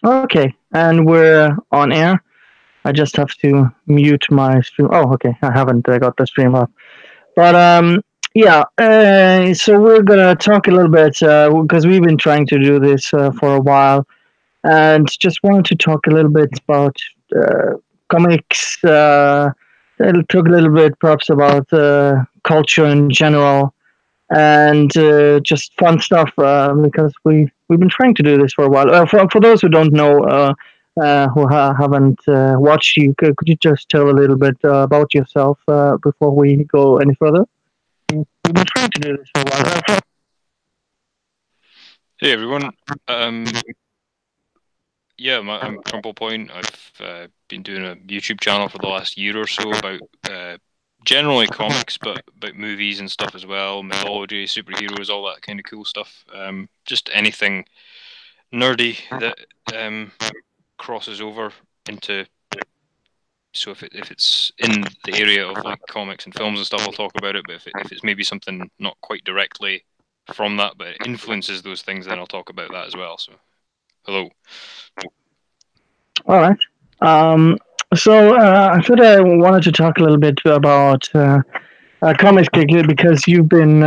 Okay, and we're on air. I just have to mute my stream. Oh, okay. I haven't got the stream up. But yeah. So we're gonna talk a little bit because we've been trying to do this for a while, and just wanted to talk a little bit about comics. Talk a little bit, perhaps, about culture in general, and just fun stuff because we've been trying to do this for a while. For those who don't know, haven't watched you, could you just tell a little bit about yourself before we go any further? We've been trying to do this for a while. Hey everyone. Um, yeah, I'm Crumblepoint. I've been doing a YouTube channel for the last year or so about generally comics, but about movies and stuff as well, mythology, superheroes, all that kind of cool stuff. Just anything nerdy that crosses over into. So if it's in the area of like comics and films and stuff, I'll talk about it. But if it's maybe something not quite directly from that, but it influences those things, then I'll talk about that as well. So hello. All right. Um, so I thought I wanted to talk a little bit about comics because you've been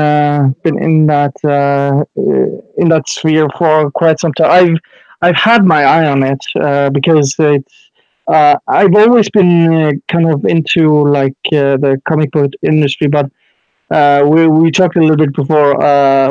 in that sphere for quite some time. I've had my eye on it because it's I've always been kind of into like the comic book industry, but we talked a little bit before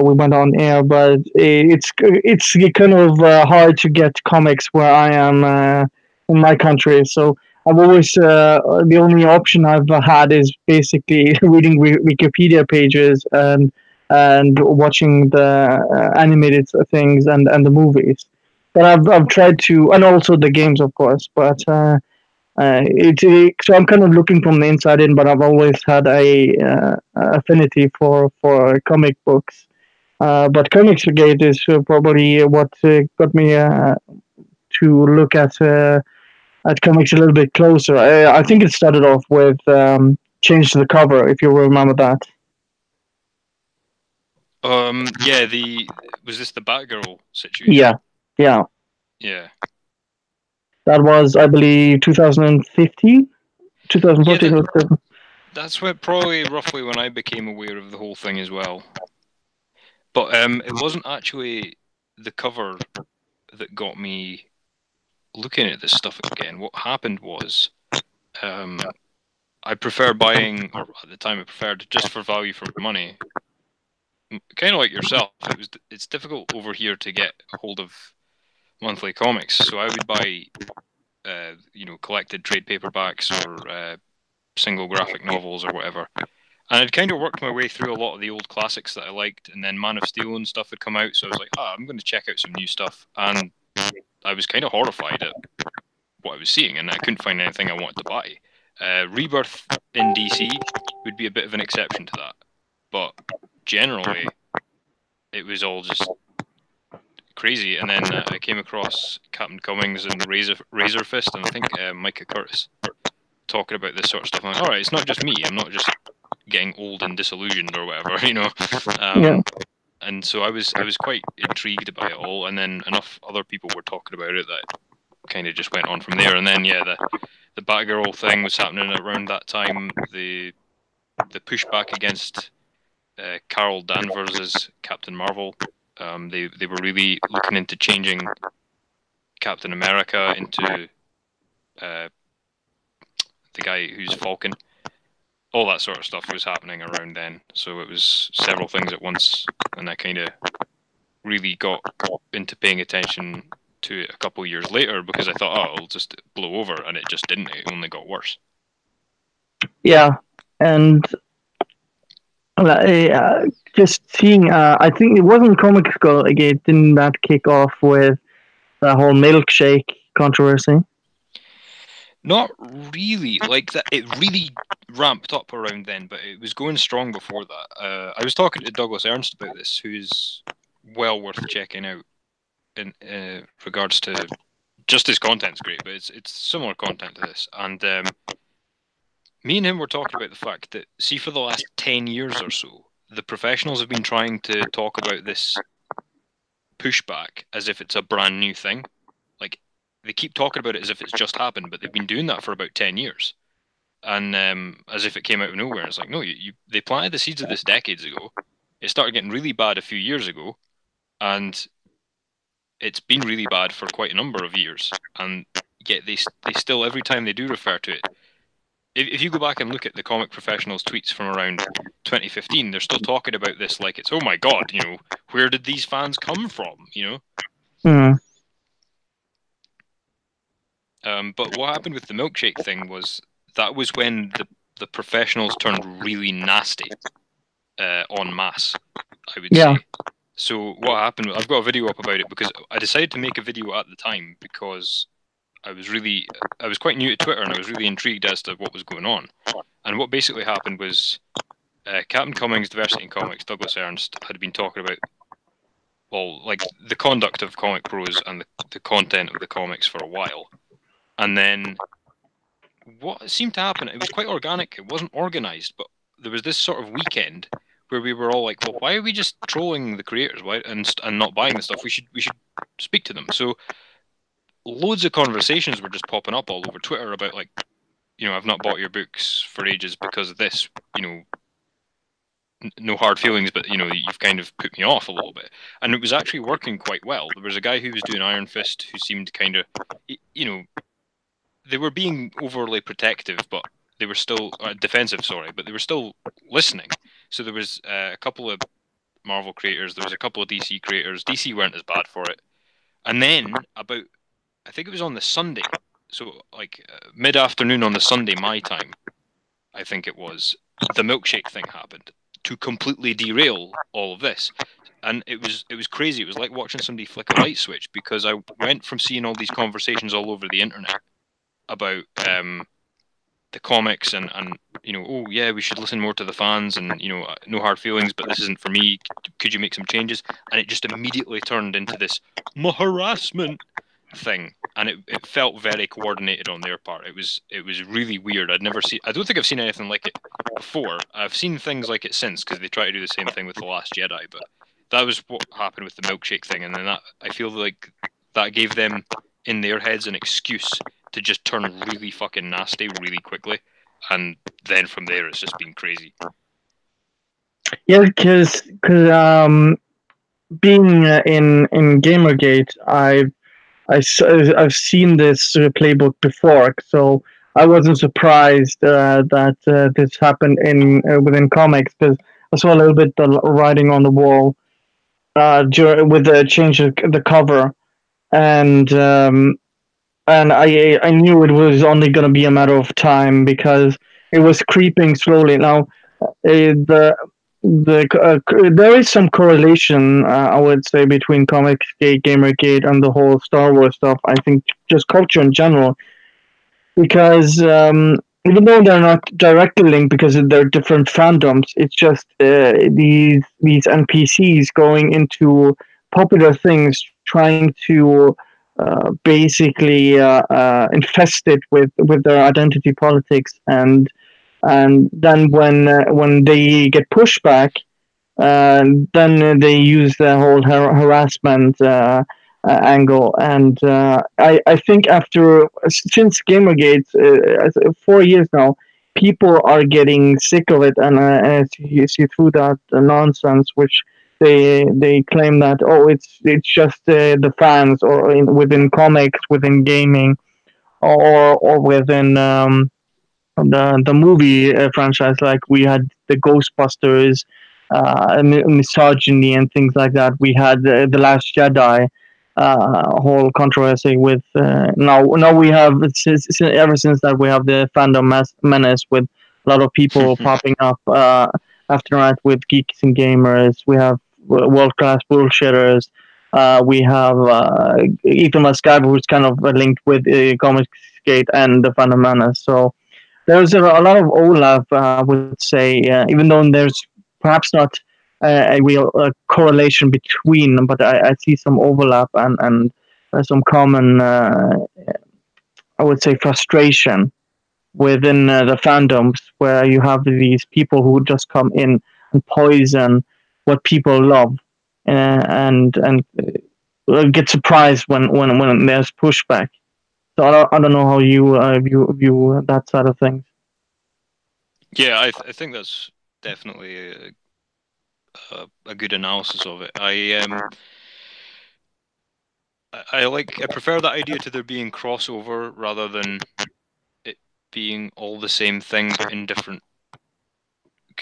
we went on air, but it's kind of hard to get comics where I am in my country. So I've always the only option I've had is basically reading Wikipedia pages and watching the animated things and the movies. But I've tried to, and also the games, of course. But so I'm kind of looking from the inside in, but I've always had a affinity for comic books. But Comics Gate is probably what got me to look at comics a little bit closer. I think it started off with Change the Cover, if you remember that. Yeah, the was this the Batgirl situation? Yeah, yeah. Yeah, That was, I believe, 2015, yeah, 2014. that's what probably roughly when I became aware of the whole thing as well. But it wasn't actually the cover that got me looking at this stuff again. What happened was, um, I prefer buying, or at the time I preferred just for value for money. Kind of like yourself, it's difficult over here to get a hold of monthly comics, so I would buy, collected trade paperbacks or single graphic novels or whatever. And I'd kind of worked my way through a lot of the old classics that I liked, and then Man of Steel and stuff had come out, so I was like, I'm going to check out some new stuff. And I was kind of horrified at what I was seeing, and I couldn't find anything I wanted to buy. Rebirth in DC would be a bit of an exception to that, but generally, it was all just crazy. And then I came across Captain Cummings and Razor Fist, and I think Micah Curtis talking about this sort of stuff. I'm like, all right, it's not just me. I'm not just getting old and disillusioned or whatever, you know. Yeah. And so I was quite intrigued by it all, and then enough other people were talking about it that kind of just went on from there. And then yeah, the Batgirl thing was happening around that time. The pushback against Carol Danvers as Captain Marvel. They were really looking into changing Captain America into uh, the guy who's Falcon. All that sort of stuff was happening around then. So it was several things at once, and I kind of really got into paying attention to it a couple of years later because I thought, oh, it'll just blow over, and it just didn't. It only got worse. Yeah, and uh, just seeing, I think it wasn't Comic Skull again. Didn't that kick off with the whole milkshake controversy? Not really like that. It really ramped up around then, but it was going strong before that. I was talking to Douglas Ernst about this, who's well worth checking out in regards to just his content's great, but it's similar content to this. And me and him were talking about the fact that, see, for the last 10 years or so, the professionals have been trying to talk about this pushback as if it's a brand new thing. Like, they keep talking about it as if it's just happened, but they've been doing that for about 10 years. And as if it came out of nowhere. It's like, no, they planted the seeds of this decades ago. It started getting really bad a few years ago, and it's been really bad for quite a number of years. And yet they still, every time they do refer to it, if you go back and look at the comic professionals' tweets from around 2015, they're still talking about this like it's, oh my god, where did these fans come from, Mm. But what happened with the milkshake thing was that was when the professionals turned really nasty en masse, I would say. So what happened, I've got a video up about it because I decided to make a video at the time because I was quite new to Twitter and I was really intrigued as to what was going on. And what basically happened was Captain Cummings, Diversity in Comics, Douglas Ernst had been talking about, well, like the conduct of Comic Pros and the content of the comics for a while. And then what seemed to happen, it was quite organic, it wasn't organized, but there was this sort of weekend where we were all like, well, why are we just trolling the creators and not buying the stuff? We should speak to them. So loads of conversations were just popping up all over Twitter about like, I've not bought your books for ages because of this, no hard feelings, but you've kind of put me off a little bit. And it was actually working quite well. There was a guy who was doing Iron Fist who seemed kind of, they were being overly protective, but they were still defensive, sorry, but they were still listening. So there was a couple of Marvel creators, there was a couple of DC creators. DC weren't as bad for it. And then about, I think it was on the Sunday, so like mid-afternoon on the Sunday, my time, I think it was, the milkshake thing happened to completely derail all of this. And it was crazy. It was like watching somebody flick a light switch, because I went from seeing all these conversations all over the internet about the comics and oh yeah, we should listen more to the fans and no hard feelings, but this isn't for me, could you make some changes? And it just immediately turned into this harassment thing, and it felt very coordinated on their part. It was really weird. I don't think I've seen anything like it before. I've seen things like it since, because they try to do the same thing with The Last Jedi, but that was what happened with the milkshake thing. And then that, I feel like that gave them in their heads an excuse to just turn really fucking nasty really quickly, and then from there it's just been crazy. Yeah, because being in Gamergate, I've seen this playbook before, so I wasn't surprised that this happened within comics, because I saw a little bit the writing on the wall with the change of the cover, and I knew it was only going to be a matter of time, because it was creeping slowly. Now, there is some correlation, I would say, between Comicsgate, Gamergate, and the whole Star Wars stuff. I think just culture in general, because even though they're not directly linked because they're different fandoms, it's just these NPCs going into popular things, trying to basically infest it with their identity politics, and then when they get pushback, then they use the whole harassment angle. And I think since Gamergate, 4 years now, people are getting sick of it, and you see through that nonsense, which they claim that it's just the fans, or within comics, within gaming, or within the movie franchise. Like we had the Ghostbusters, misogyny and things like that. We had the Last Jedi, whole controversy with. Now we have ever since that we have the fandom menace, with a lot of people popping up after that with geeks and gamers. We have world class bullshitters. We have Ethan Muscat, who's kind of linked with Comicsgate and the fandom menace. So there's a lot of overlap, I would say, even though there's perhaps not a real correlation between them, but I see some overlap and some common, I would say, frustration within the fandoms, where you have these people who just come in and poison what people love, and get surprised when there's pushback. So I don't know how you view that side of things. Yeah, I think that's definitely a good analysis of it. I prefer that idea to there being crossover rather than it being all the same thing but in different.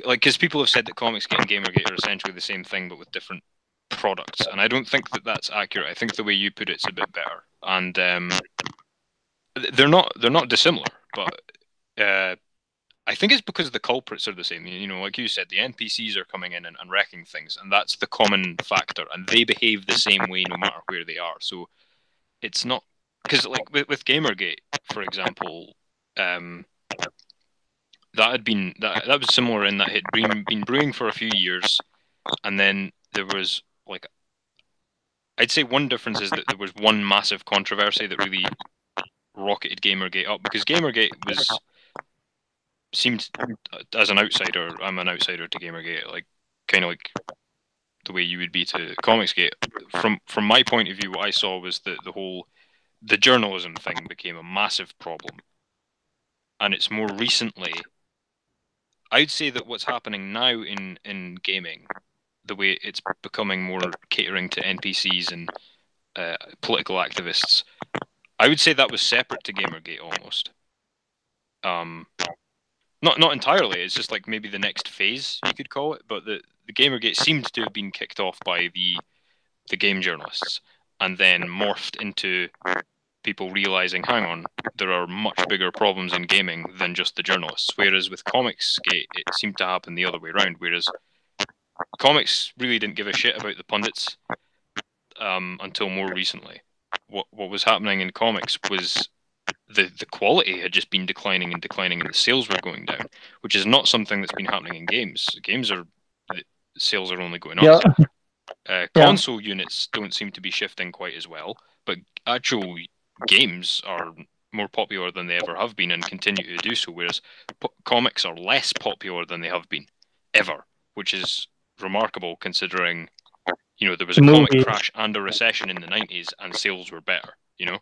Like, because people have said that Comicsgate and Gamergate are essentially the same thing but with different products, and I don't think that that's accurate. I think the way you put it's a bit better, and they're not dissimilar, but I think it's because the culprits are the same. You know, like you said, the NPCs are coming in and wrecking things, and that's the common factor, and they behave the same way no matter where they are. So it's not because, like, with Gamergate, for example, that was similar in that it had been brewing for a few years, and then there was, like, I'd say one difference is that there was one massive controversy that really rocketed Gamergate up, because Gamergate seemed, as an outsider, I'm an outsider to Gamergate, like kind of like the way you would be to Comicsgate. From my point of view, what I saw was that the journalism thing became a massive problem, and it's more recently. I'd say that what's happening now in gaming, the way it's becoming more catering to NPCs and political activists, I would say that was separate to Gamergate almost. Not entirely. It's just like maybe the next phase you could call it. But the Gamergate seemed to have been kicked off by the game journalists, and then morphed into people realizing, hang on, there are much bigger problems in gaming than just the journalists. Whereas with Comicsgate, it seemed to happen the other way around. Whereas comics really didn't give a shit about the pundits until more recently. What was happening in comics was the quality had just been declining and declining, and the sales were going down, which is not something that's been happening in games. Sales are only going up. Console units don't seem to be shifting quite as well, but actual games are more popular than they ever have been and continue to do so, whereas comics are less popular than they have been ever, which is remarkable considering, you know, there was a comic crash and a recession in the 90s and sales were better, you know?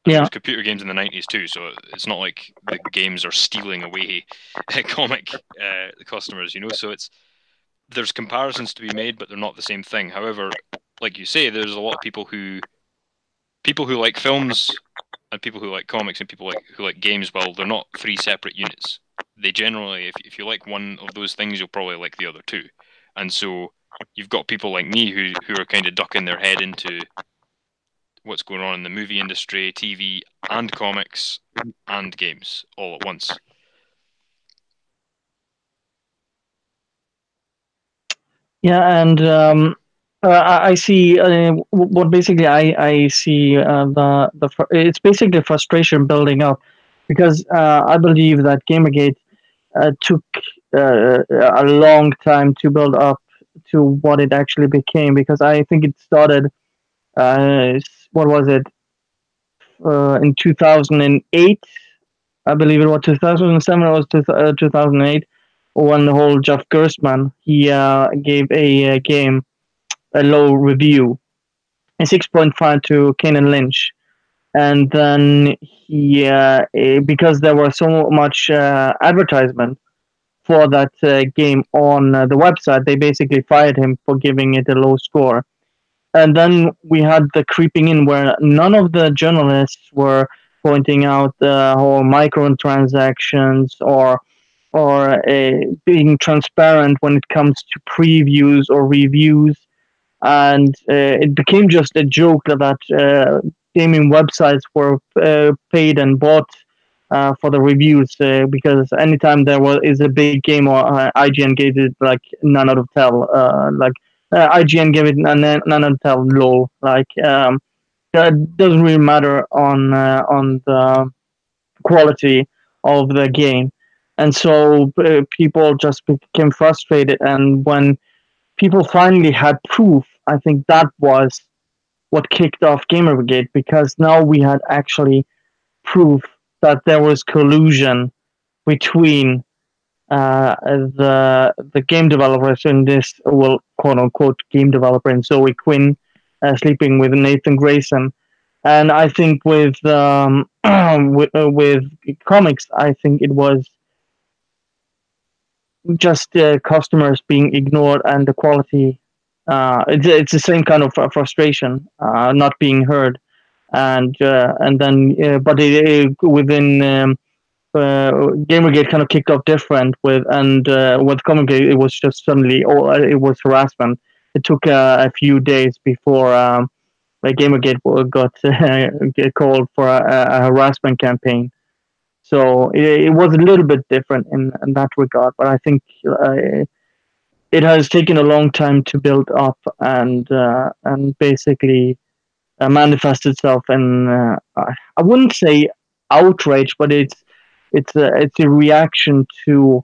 And there was computer games in the 90s too, so it's not like the games are stealing away comic customers, you know? So there's comparisons to be made, but they're not the same thing. However, like you say, there's a lot of people who like films and people who like comics and people who like games. Well, they're not three separate units. They generally, if you like one of those things, you'll probably like the other two. And so you've got people like me who are kind of ducking their head into what's going on in the movie industry, TV, and comics, and games all at once. Yeah, and I see what basically I see it's basically frustration building up, because I believe that Gamergate took a long time to build up to what it actually became, because I think it started what was it in 2008. I believe it was 2007 or was 2008, when the whole Jeff Gerstmann, he gave a game a low review, a 6.5 to Kane Lynch. And then he, because there was so much advertisement for that game on the website, they basically fired him for giving it a low score. And then we had the creeping in where none of the journalists were pointing out the whole microtransactions or being transparent when it comes to previews or reviews. And it became just a joke that gaming websites were paid and bought for the reviews, because anytime is a big game, or IGN gave it like none out of 10, like IGN gave it none out of 10 low, like that doesn't really matter on the quality of the game. And so people just became frustrated, and when people finally had proof, I think that was what kicked off Gamergate, because now we had actually proof that there was collusion between the game developers in this, well, quote unquote game developer, and Zoe Quinn sleeping with Nathan Grayson, And I think with with comics, I think it was just customers being ignored and the quality. It's the same kind of frustration, not being heard, and then but within Gamergate kind of kicked off different with Comicgate it was just suddenly it was harassment. It took a few days before Gamergate got get called for a harassment campaign. So it was a little bit different in that regard, but I think it has taken a long time to build up and basically manifest itself in I wouldn't say outrage, but it's a reaction to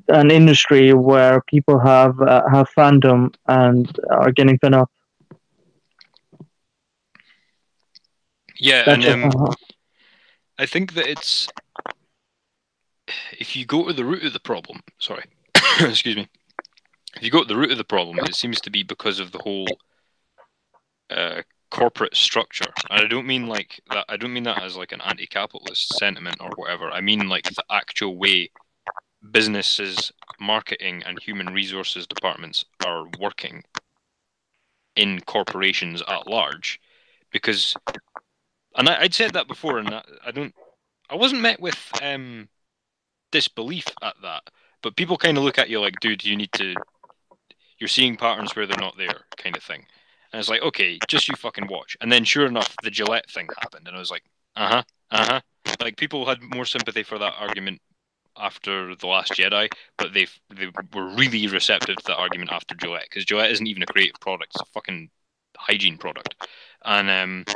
an industry where people have fandom and are getting fed up. Yeah, That's and just I think that it's if you go to the root of the problem. Sorry, excuse me. If you go to the root of the problem, it seems to be because of the whole corporate structure. And I don't mean like that. I don't mean that as like an anti-capitalist sentiment or whatever. I mean like the actual way businesses, marketing, and human resources departments are working in corporations at large. Because, and I'd said that before, and I wasn't met with disbelief at that. But people kind of look at you like, dude, you're seeing patterns where they're not there, kind of thing. And it's like, okay, just you fucking watch. And then sure enough, the Gillette thing happened, and I was like, Like people had more sympathy for that argument after The Last Jedi, but they were really receptive to that argument after Gillette, because Gillette isn't even a creative product; it's a fucking hygiene product. And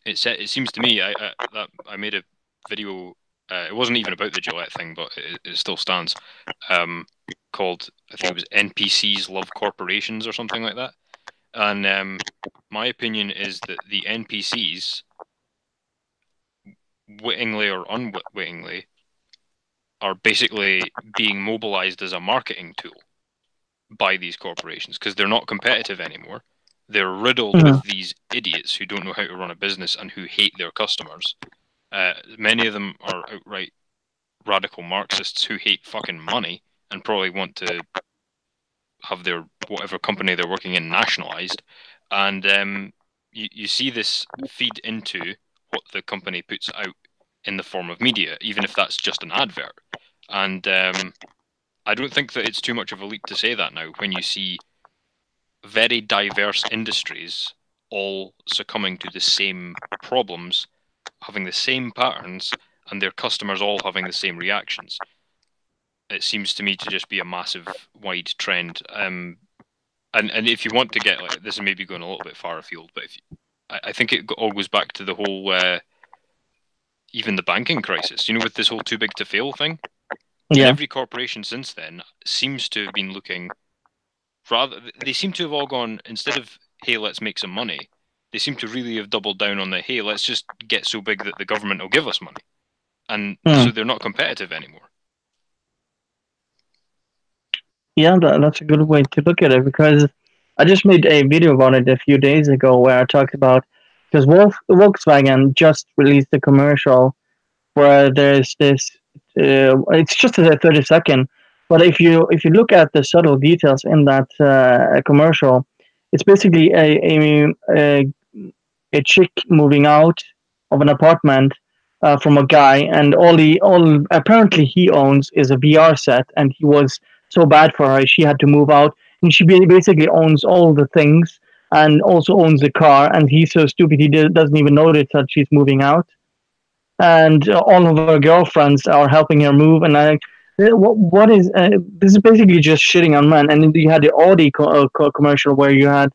it seems to me that I made a video. It wasn't even about the Gillette thing, but it still stands. Called, I think it was NPCs Love Corporations or something like that. And my opinion is that the NPCs, wittingly or unwittingly, are basically being mobilized as a marketing tool by these corporations because they're not competitive anymore. They're riddled with these idiots who don't know how to run a business and who hate their customers. Many of them are outright radical Marxists who hate fucking money and probably want to have their whatever company they're working in nationalized. And you see this feed into what the company puts out in the form of media, even if that's just an advert. And I don't think that it's too much of a leap to say that now when you see very diverse industries all succumbing to the same problems, having the same patterns, and their customers all having the same reactions. It seems to me to just be a massive, wide trend. And if you want to get like this, is maybe going a little bit far afield, but I think it all goes back to the whole, even the banking crisis. You know, with this whole too big to fail thing. Yeah. And every corporation since then seems to have been looking rather. They seem to have all gone, instead of hey, let's make some money. They seem to really have doubled down on the hey, let's just get so big that the government will give us money, and so they're not competitive anymore. Yeah, that's a good way to look at it because I just made a video about it a few days ago where I talked about because Volkswagen just released a commercial where there's this. It's just a 30-second, but if you look at the subtle details in that commercial, it's basically a chick moving out of an apartment from a guy, and all apparently he owns is a VR set, and he was so bad for her she had to move out, and she basically owns all the things and also owns the car, and he's so stupid he doesn't even notice that she's moving out, and all of her girlfriends are helping her move, and what is this is basically just shitting on men. And then you had the Audi commercial where you had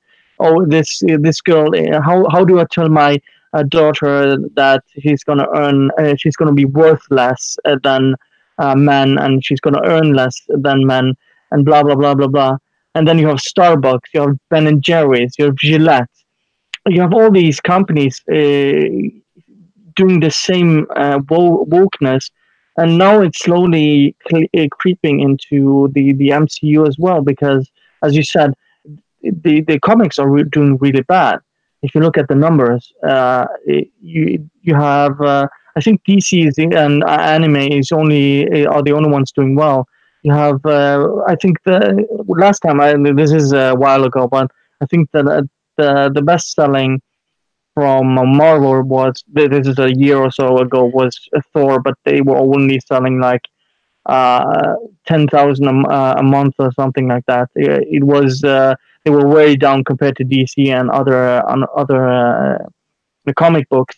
this girl, how do I tell my daughter that she's gonna be worth less than men, and she's gonna earn less than men, and blah blah blah blah blah. And then you have Starbucks, you have Ben and Jerry's, you have Gillette, you have all these companies doing the same wokeness, and now it's slowly creeping into the MCU as well because, as you said, the comics are doing really bad. if you look at the numbers, you have I think DC and anime is only are the only ones doing well. You have I think the last time this is a while ago, but I think that the best selling from Marvel was this is a year or so ago was Thor, but they were only selling like uh, 10,000 a month or something like that. It was they were way down compared to DC and other the comic books.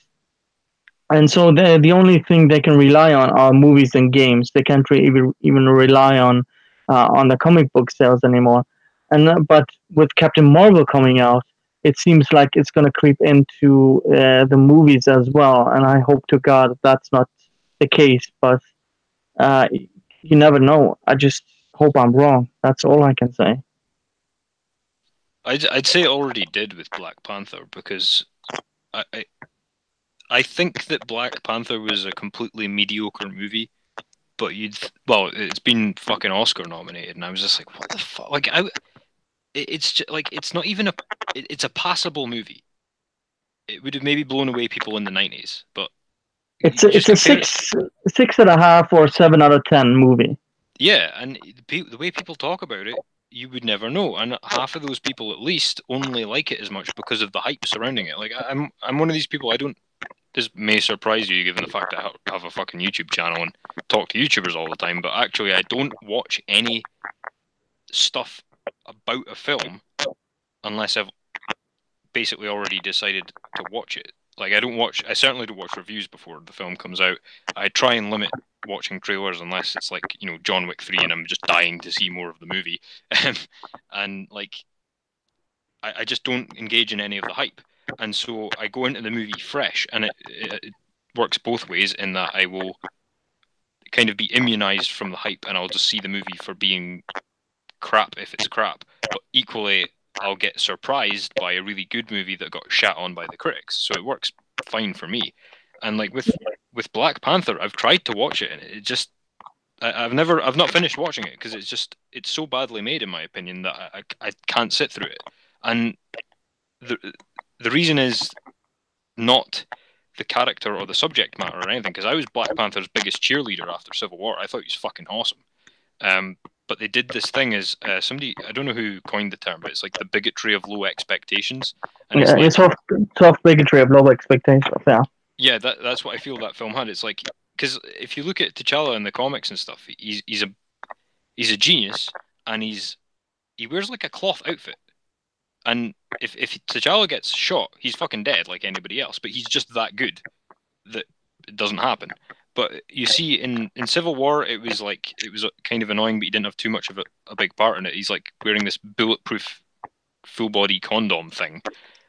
And so the only thing they can rely on are movies and games. They can't even rely on the comic book sales anymore. And but with Captain Marvel coming out, it seems like it's going to creep into the movies as well. And I hope to God that's not the case. But uh, you never know. I just hope I'm wrong. That's all I can say. I'd say it already did with Black Panther, because I, I I think that Black Panther was a completely mediocre movie, but it's been fucking Oscar nominated, and I was just like, what the fuck? Like it's just, like it's not even it's a passable movie. It would have maybe blown away people in the 90s, but It's you a, just it's a compare it. 6.5 or 7 out of 10 movie. Yeah, and the way people talk about it, you would never know. And half of those people, at least, only like it as much because of the hype surrounding it. Like I'm one of these people. I don't. This may surprise you, given the fact that I have a fucking YouTube channel and talk to YouTubers all the time. But actually, I don't watch any stuff about a film unless I've basically already decided to watch it. Like I certainly don't watch reviews before the film comes out. I try and limit watching trailers unless it's like, John Wick 3 and I'm just dying to see more of the movie. And like I just don't engage in any of the hype. And so I go into the movie fresh, and it works both ways in that I will kind of be immunized from the hype, and I'll just see the movie for being crap if it's crap. But equally, I'll get surprised by a really good movie that got shat on by the critics. So it works fine for me. And like with Black Panther, I've tried to watch it, and it just I've not finished watching it because it's so badly made, in my opinion, that I can't sit through it. And the reason is not the character or the subject matter or anything, because I was Black Panther's biggest cheerleader after Civil War. I thought he was fucking awesome. But they did this thing as somebody, I don't know who coined the term, but it's like the bigotry of low expectations. And it's Yeah, like, it's soft bigotry of low expectations. Yeah. yeah, that's what I feel that film had. It's like, because if you look at T'Challa in the comics and stuff, he's a genius, and he wears like a cloth outfit. And if T'Challa gets shot, he's fucking dead like anybody else. But he's just that good that it doesn't happen. But you see, in Civil War, it was kind of annoying, but he didn't have too much of a big part in it. He's like wearing this bulletproof full body condom thing,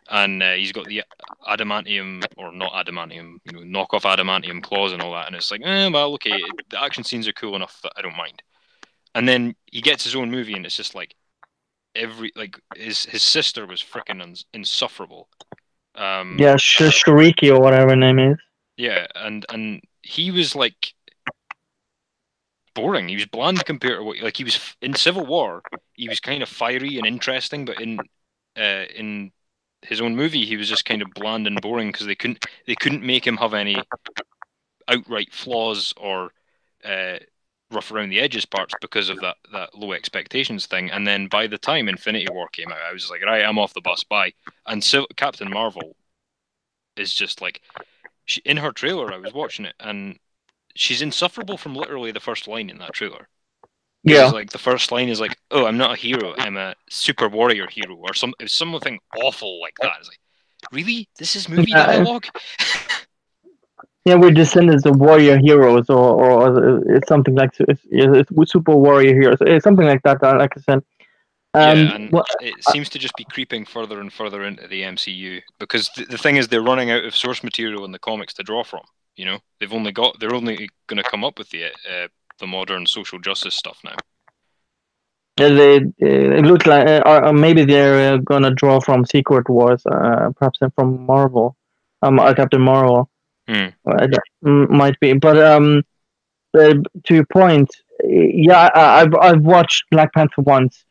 and he's got the adamantium, or not adamantium, knockoff adamantium claws and all that. And it's like, well, okay, the action scenes are cool enough that I don't mind. And then he gets his own movie, and it's just like his sister was freaking insufferable. Yeah, Shariki or whatever her name is. Yeah, and he was like boring. He was bland compared to what he was in Civil War. He was kind of fiery and interesting, but in his own movie, he was just kind of bland and boring because they couldn't make him have any outright flaws or rough around the edges parts because of that low expectations thing. And then by the time Infinity War came out, I was like, right, I'm off the bus, bye. And so Captain Marvel is just like, in her trailer, I was watching it, and she's insufferable from literally the first line in that trailer. Yeah. Like the first line is like, "Oh, I'm not a hero. I'm a super warrior hero," or something awful like that. It's like, really? This is movie dialogue? Yeah, we're descendants of warrior heroes, or it's something like it's super warrior heroes. It's something like that. Like I said. And it seems to just be creeping further and further into the MCU, because the thing is, they're running out of source material in the comics to draw from. They're only going to come up with the modern social justice stuff now. It looks like, or maybe they're gonna draw from Secret Wars, perhaps from Marvel, Captain Marvel. Might be, but to your point, yeah, I've watched Black Panther once,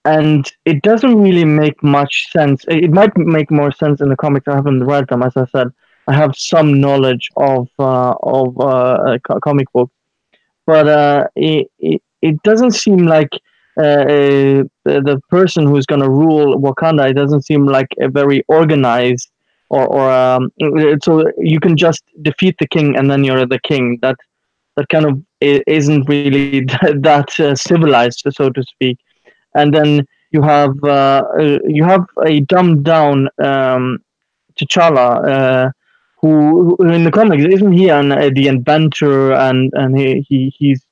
and it doesn't really make much sense. It might make more sense in the comics. I haven't read them, as I said. I have some knowledge of comic books, but it doesn't seem like the person who's going to rule Wakanda. It doesn't seem like a very organized so you can just defeat the king and then you're the king. That kind of isn't really that civilized, so to speak. And then you have a dumbed down T'Challa, who in the comics isn't he the inventor and he's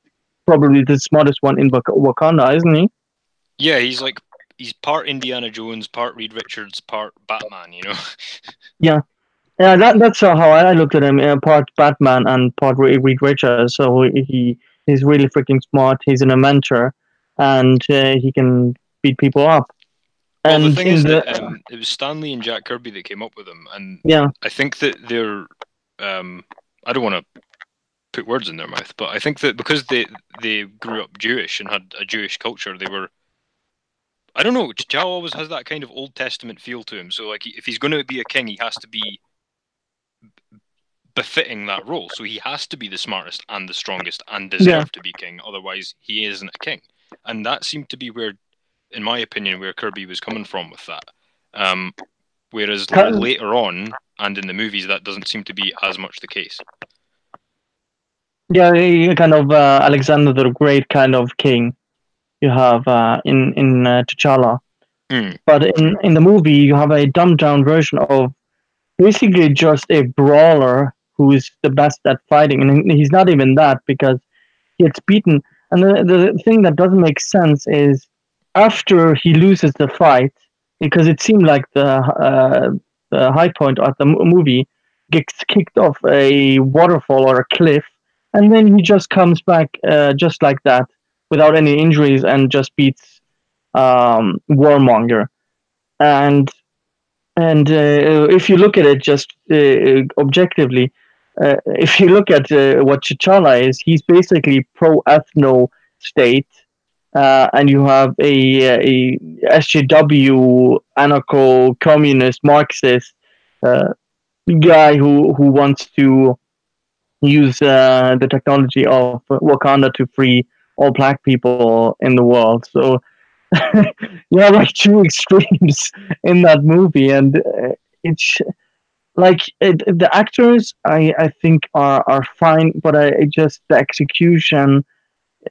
probably the smartest one in Wakanda, isn't he? Yeah, he's part Indiana Jones, part Reed Richards, part Batman. Yeah, yeah. That's how I looked at him. Part Batman and part Reed Richards. So he's really freaking smart. He's an inventor, and he can beat people up. Well, the And thing in is that the it was Stanley and Jack Kirby that came up with them, and yeah I think that they're. I don't want to put words in their mouth, but I think that because they grew up Jewish and had a Jewish culture, they were. I don't know. T'Challa always has that kind of Old Testament feel to him. So, like, if he's going to be a king, he has to be befitting that role. So he has to be the smartest and the strongest and yeah. deserve to be king. Otherwise, he isn't a king. And that seemed to be where, in my opinion, where Kirby was coming from with that. Whereas later on and in the movies, that doesn't seem to be as much the case. Yeah, kind of Alexander the Great kind of king you have in T'Challa. But in the movie, you have a dumbed down version of basically just a brawler who is the best at fighting, and he's not even that because he gets beaten. And the thing that doesn't make sense is after he loses the fight, because it seemed like the high point of the movie gets kicked off a waterfall or a cliff, and then he just comes back just like that without any injuries and just beats Warmonger. And if you look at it just objectively, if you look at what T'Challa is, he's basically pro-ethno state, and you have a SJW anarcho-communist Marxist uh, guy who wants to use the technology of Wakanda to free all black people in the world. So you have like two extremes in that movie, and it's like the actors I think are fine, but I just the execution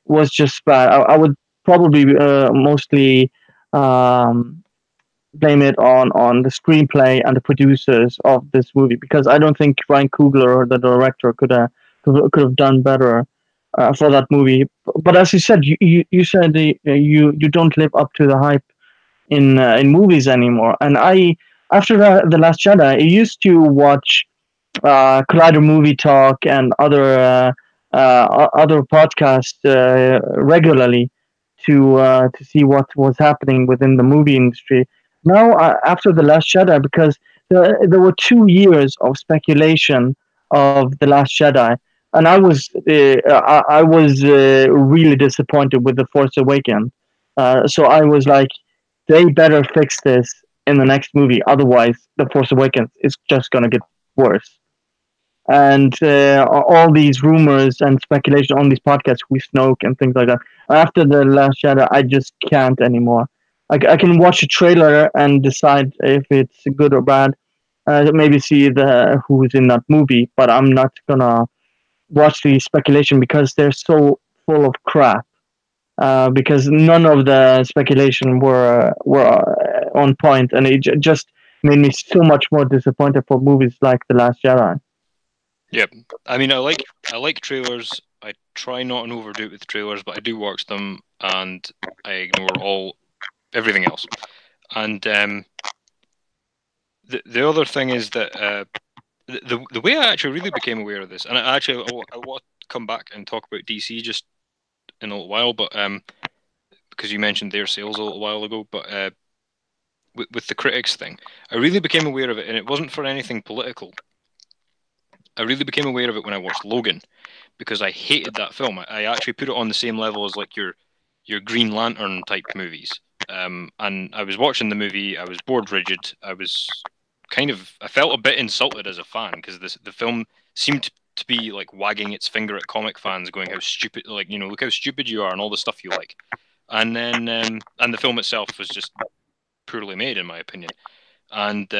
was just bad. I would probably mostly um, blame it on the screenplay and the producers of this movie because I don't think Ryan Coogler, the director, could have done better for that movie. But as you said, you said you don't live up to the hype in movies anymore. And I after the Last Jedi, I used to watch Collider Movie Talk and other podcasts regularly to see what was happening within the movie industry. Now, after the Last Jedi, because there were 2 years of speculation of the Last Jedi, and I was really disappointed with the Force Awakens. So I was like, they better fix this in the next movie, otherwise, the Force Awakens is just gonna get worse. And all these rumors and speculation on these podcasts with Snoke and things like that. After the Last Jedi, I just can't anymore. I can watch a trailer and decide if it's good or bad. Maybe see the who's in that movie, but I'm not gonna watch the speculation because they're so full of crap. Because none of the speculation were on point, and it just made me so much more disappointed for movies like The Last Jedi. Yep. I mean, I like trailers. I try not and overdo it with trailers, but I do watch them and I ignore everything else. And the other thing is that the way I actually really became aware of this, and I want to come back and talk about DC just in a little while, but because you mentioned their sales a little while ago, but with the critics thing, I really became aware of it, and it wasn't for anything political. I really became aware of it when I watched Logan, because I hated that film. I actually put it on the same level as like your Green Lantern type movies. And I was watching the movie. I was bored rigid. I felt a bit insulted as a fan because the film seemed to be like wagging its finger at comic fans, going how stupid, like, you know, look how stupid you are and all the stuff you like. And then and the film itself was just poorly made, in my opinion. And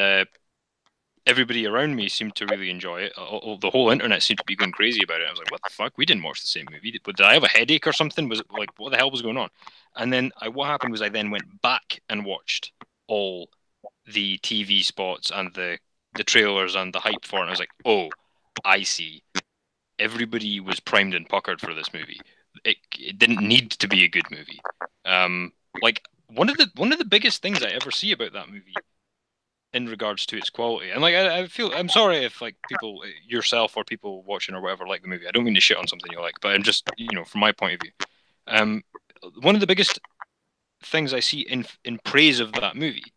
everybody around me seemed to really enjoy it. The whole internet seemed to be going crazy about it. I was like, what the fuck? We didn't watch the same movie. Did I have a headache or something? Was it like, what the hell was going on? And then what happened was I then went back and watched all the TV spots and the trailers and the hype for it. And I was like, oh, I see. Everybody was primed and puckered for this movie. It didn't need to be a good movie. Like one of the biggest things I ever see about that movie in regards to its quality. And like I feel, I'm sorry if like people, yourself or people watching or whatever, like the movie. I don't mean to shit on something you like, but I'm just, you know, from my point of view, one of the biggest things I see in praise of that movie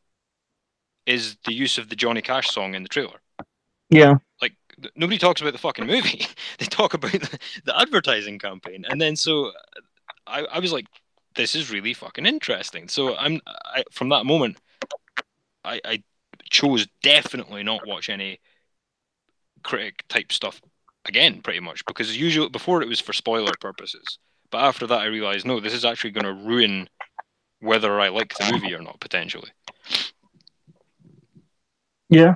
is the use of the Johnny Cash song in the trailer. Yeah. Like nobody talks about the fucking movie. They talk about the advertising campaign. And then so I was like, this is really fucking interesting. So from that moment, I chose definitely not watch any critic type stuff again, pretty much, because usually before it was for spoiler purposes, but after that I realized no, this is actually going to ruin whether I like the movie or not, potentially. Yeah.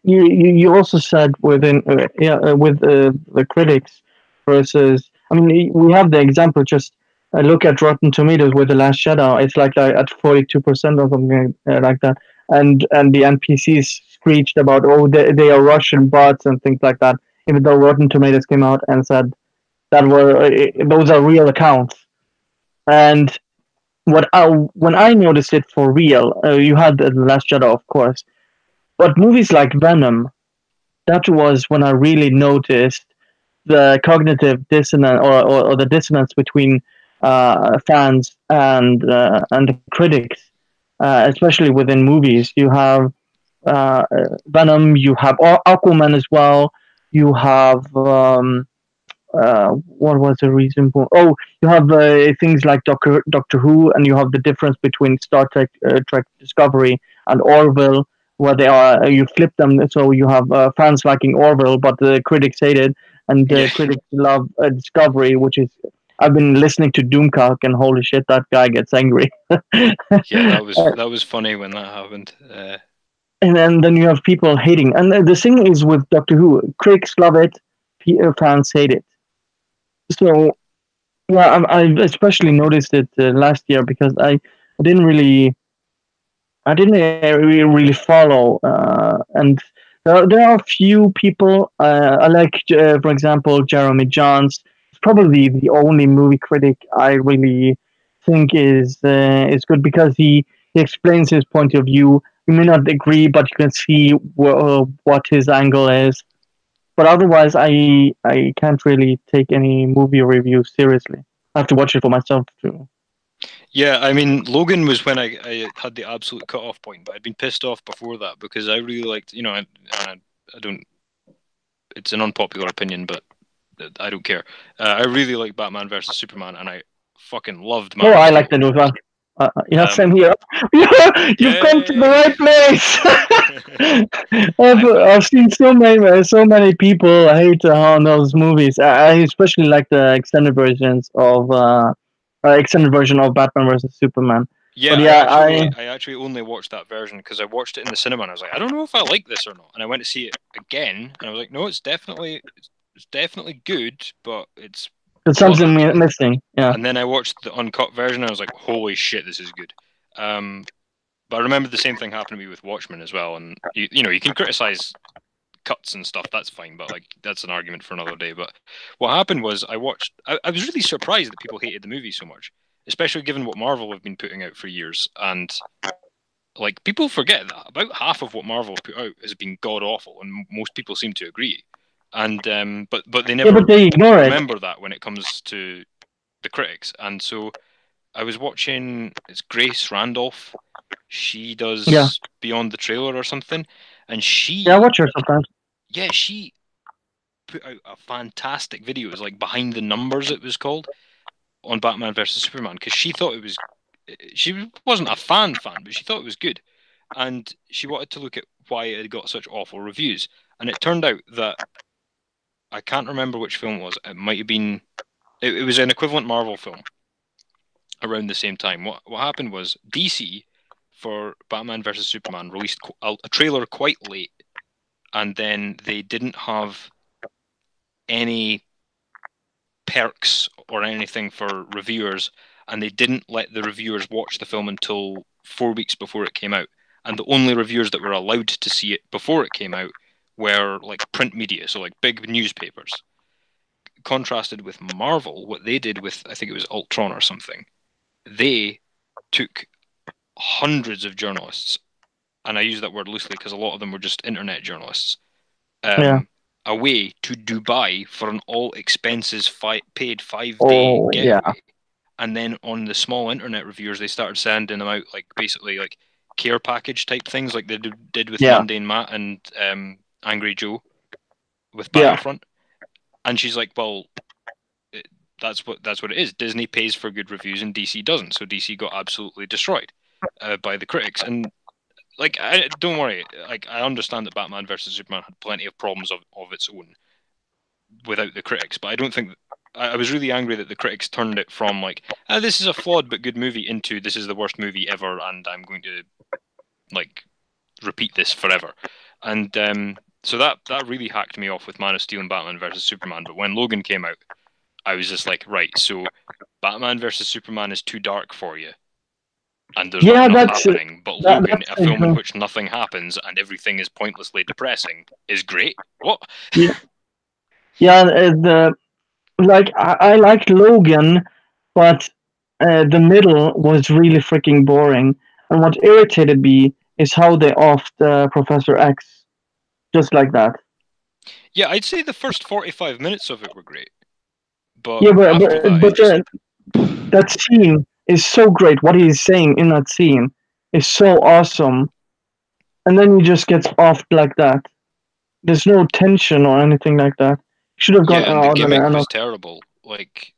You also said within with the critics versus, I mean, we have the example, just look at Rotten Tomatoes with The Last Shadow. It's like at 42% or something like that, and the NPCs screeched about, oh, they are Russian bots and things like that, even though Rotten Tomatoes came out and said that those are real accounts. And when I noticed it for real, you had The Last Shadow, of course, but movies like Venom, that was when I really noticed the cognitive dissonance, or the dissonance between fans and the critics, especially within movies. You have Venom, you have Aquaman as well. You have what was the reason for? Oh, you have things like Doctor Who, and you have the difference between Trek Discovery and Orville, where they are you flip them, so you have fans liking Orville, but the critics hate it, and the critics love Discovery, which is. I've been listening to Doomcock, and holy shit, that guy gets angry. Yeah, that was funny when that happened. And then you have people hating, and the thing is with Doctor Who, critics love it, fans hate it. So yeah, I especially noticed it last year because I didn't really follow, and there are a few people I like. For example, Jeremy Johns. It's probably the only movie critic I really think is good because he explains his point of view. You may not agree, but you can see what his angle is. But otherwise, I can't really take any movie review seriously. I have to watch it for myself too. Yeah, I mean, Logan was when I had the absolute cut-off point, but I'd been pissed off before that because I really liked, you know, I don't. It's an unpopular opinion, but I don't care. I really like Batman versus Superman, and I fucking loved Man Oh, of I Steel. like the new one. Yeah, same Um, here. You've come to the right place. I've seen so many people hate on those movies. I especially like the extended version of Batman versus Superman. Yeah, But yeah, I actually only watched that version because I watched it in the cinema and I was like, I don't know if I like this or not. And I went to see it again and I was like, no, it's definitely good, but it's there's something cluttered. missing. Yeah. And then I watched the uncut version and I was like, holy shit, this is good. But I remember the same thing happened to me with Watchmen as well. And you know, you can criticize cuts and stuff, that's fine, but like that's an argument for another day. But what happened was I was really surprised that people hated the movie so much, especially given what Marvel have been putting out for years. And like people forget that about half of what Marvel put out has been god awful, and most people seem to agree. And but they never But they ignore it. remember that when it comes to the critics. And so I was watching, it's Grace Randolph. She does Beyond the Trailer or something, and I watch her sometimes. Yeah, she put out a fantastic video. It was like Behind the Numbers, it was called, on Batman versus Superman, because she thought she wasn't a fan, but she thought it was good, and she wanted to look at why it had got such awful reviews. And it turned out that I can't remember which film it was. It might have been. It was an equivalent Marvel film around the same time. What happened was DC for Batman versus Superman released a trailer quite late, and then they didn't have any perks or anything for reviewers, and they didn't let the reviewers watch the film until 4 weeks before it came out. And the only reviewers that were allowed to see it before it came out were like print media, so like big newspapers. Contrasted with Marvel, what they did with, I think it was Ultron or something, they took hundreds of journalists, and I use that word loosely because a lot of them were just internet journalists, away to Dubai for an all expenses paid 5-day getaway. Yeah. And then on the small internet reviewers, they started sending them out like basically like care package type things, like they did with Mundane Matt and Angry Joe with Battlefront. And she's like, well, that's what it is. Disney pays for good reviews and DC doesn't. So DC got absolutely destroyed by the critics. And like, don't worry. Like, I understand that Batman versus Superman had plenty of problems of its own without the critics, but I don't think. I was really angry that the critics turned it from like, this is a flawed but good movie into this is the worst movie ever, and I'm going to like repeat this forever. And so that really hacked me off with Man of Steel and Batman versus Superman. But when Logan came out, I was just like, right, so Batman versus Superman is too dark for you, and there's not enough happening. But Logan, a film in which nothing happens and everything is pointlessly depressing, is great. What? Like I liked Logan, but the middle was really freaking boring. And what irritated me is how they offed Professor X, just like that. Yeah, I'd say the first 45 minutes of it were great, but that scene is so great. What he's saying in that scene is so awesome, and then he just gets offed like that. There's no tension or anything like that. Should have gone. Yeah, and the gimmick was terrible. Like,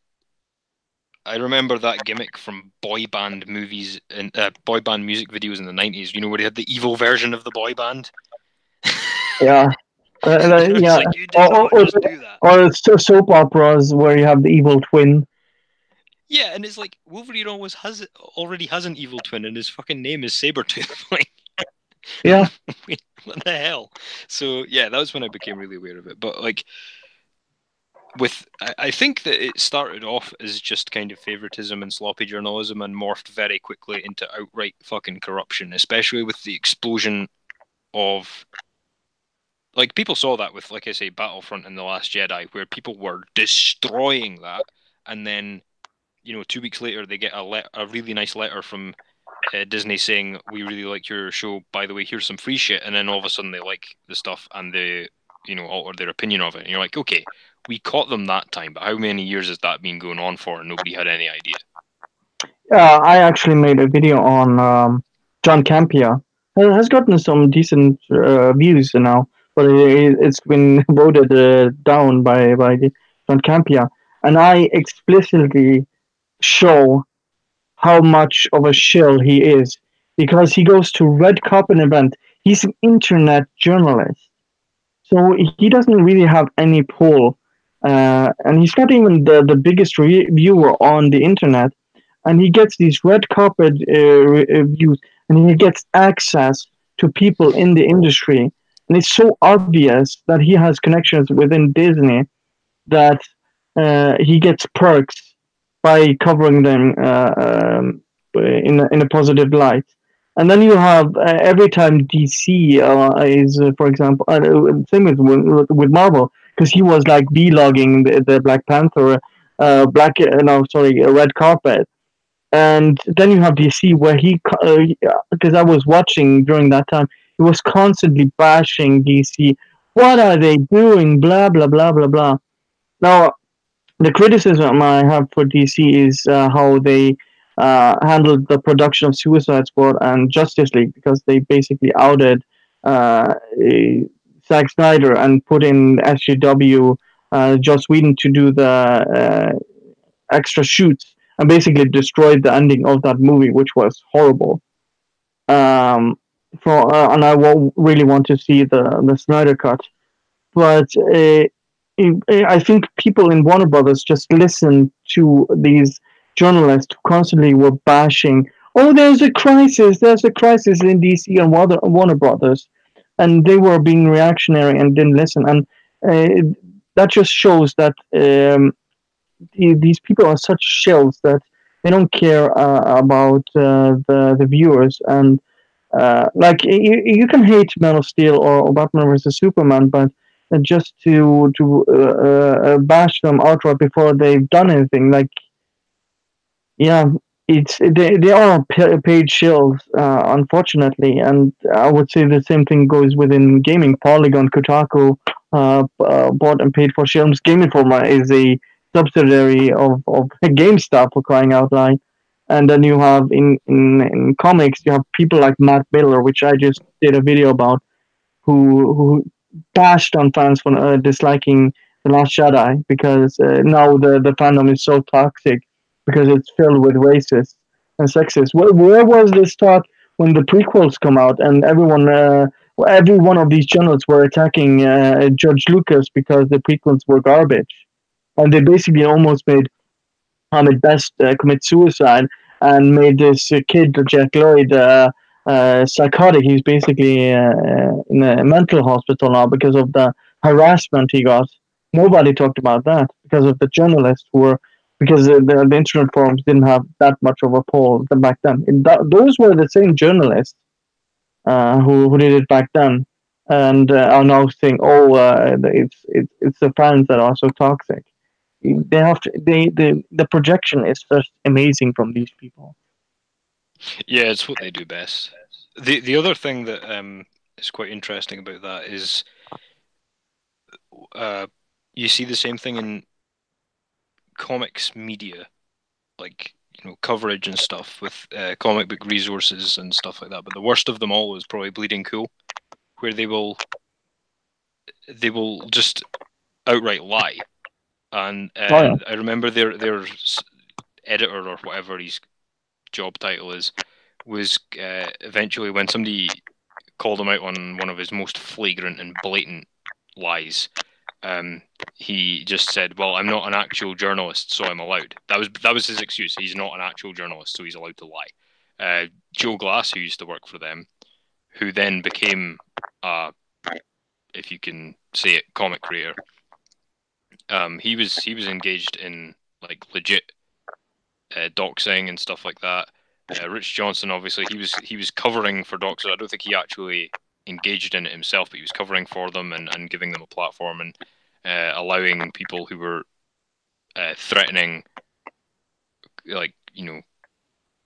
I remember that gimmick from boy band movies and boy band music videos in the 90s. You know, where they had the evil version of the boy band. Yeah. Like, you did not just do that. Or it's soap operas where you have the evil twin. Yeah, and it's like Wolverine already has an evil twin, and his fucking name is Sabretooth. Like, yeah. What the hell? So yeah, that was when I became really aware of it. But like, I think that it started off as just kind of favoritism and sloppy journalism, and morphed very quickly into outright fucking corruption, especially with the explosion of. Like, people saw that with, like I say, Battlefront and The Last Jedi, where people were destroying that, and then, 2 weeks later, they get a really nice letter from Disney saying, we really like your show, by the way, here's some free shit, and then all of a sudden they like the stuff, and they, alter their opinion of it, and you're like, okay, we caught them that time, but how many years has that been going on for, and nobody had any idea? I actually made a video on John Campea. It has gotten some decent views now, but it's been voted down by John Campea, and I explicitly show how much of a shill he is, because he goes to red carpet event. He's an internet journalist, so he doesn't really have any pull, and he's not even the biggest reviewer on the internet, and he gets these red carpet reviews, and he gets access to people in the industry. And it's so obvious that he has connections within Disney that he gets perks by covering them in a positive light. And then you have every time DC is, for example, same with Marvel, because he was like vlogging the Black Panther, red carpet. And then you have DC where because I was watching during that time, he was constantly bashing DC. What are they doing? Blah, blah, blah, blah, blah. Now, the criticism I have for DC is how they handled the production of Suicide Squad and Justice League, because they basically outed Zack Snyder and put in SJW, Joss Whedon, to do the extra shoots. and basically destroyed the ending of that movie, which was horrible. Um, and really want to see the Snyder cut, but I think people in Warner Brothers just listen to these journalists who constantly were bashing. Oh, there's a crisis in DC and Warner Brothers, and they were being reactionary and didn't listen. And that just shows that these people are such shills that they don't care about the viewers. And like you can hate Man of Steel or Batman versus Superman, but just to bash them outright before they've done anything, like yeah, they are paid shills, unfortunately, and I would say the same thing goes within gaming. Polygon, Kotaku, bought and paid for shills. Game Informer is a subsidiary of GameStop, for crying out loud. And then you have in comics, you have people like Matt Miller, which I just did a video about, who bashed on fans for disliking The Last Jedi because now the fandom is so toxic because it's filled with racists and sexists. Where was this thought when the prequels come out and every one of these channels were attacking George Lucas because the prequels were garbage, and they basically almost made Ahmed Best commit suicide and made this kid Jack Lloyd psychotic. He's basically in a mental hospital now because of the harassment he got. Nobody talked about that because of the journalists who were because the internet forums didn't have that much of a pull back then. Those were the same journalists who did it back then, and are now saying, "Oh, it's the fans that are so toxic." They have to. The projection is just amazing from these people. Yeah, it's what they do best. The other thing that is quite interesting about that is you see the same thing in comics media, like coverage and stuff with comic book resources and stuff like that. But the worst of them all is probably Bleeding Cool, where they will just outright lie. And Oh yeah. I remember their editor or whatever his job title is was eventually when somebody called him out on one of his most flagrant and blatant lies. He just said, "Well, I'm not an actual journalist, so I'm allowed." That was his excuse. He's not an actual journalist, so he's allowed to lie. Joe Glass, who used to work for them, who then became, if you can say it, comic creator. He was engaged in like legit doxing and stuff like that. Rich Johnson, obviously, he was covering for doxers. I don't think he actually engaged in it himself, but he was covering for them and giving them a platform and allowing people who were threatening, like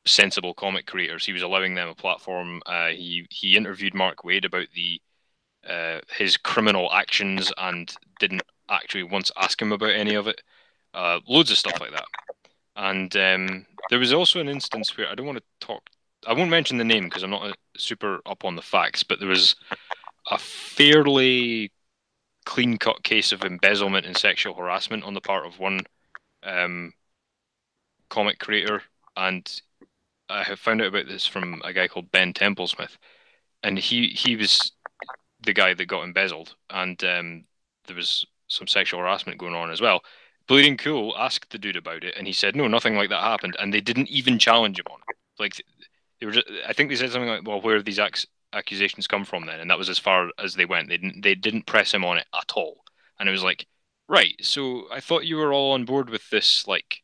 sensible comic creators. He was allowing them a platform. He interviewed Mark Waid about his criminal actions and didn't actually once ask him about any of it. Loads of stuff like that. And there was also an instance where I don't want to talk. I won't mention the name because I'm not super up on the facts, but there was a fairly clean-cut case of embezzlement and sexual harassment on the part of one comic creator, and I have found out about this from a guy called Ben Templesmith, and he was the guy that got embezzled, and there was some sexual harassment going on as well. Bleeding Cool asked the dude about it, and he said, "No, nothing like that happened," and they didn't even challenge him on it. Like they were, I think they said something like, "Well, where have these accusations come from then?" And that was as far as they went. They didn't press him on it at all, and it was like, right. So I thought you were all on board with this, like,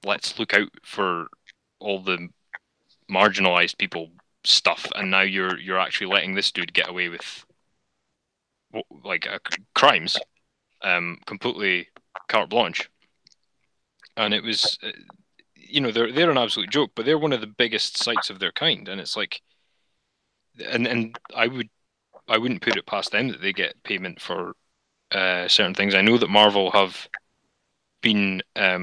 let's look out for all the marginalized people stuff, and now you're actually letting this dude get away with like crimes, completely carte blanche. And it was, they're an absolute joke, but they're one of the biggest sites of their kind, and it's like, and I wouldn't put it past them that they get payment for certain things. I know that Marvel have been, I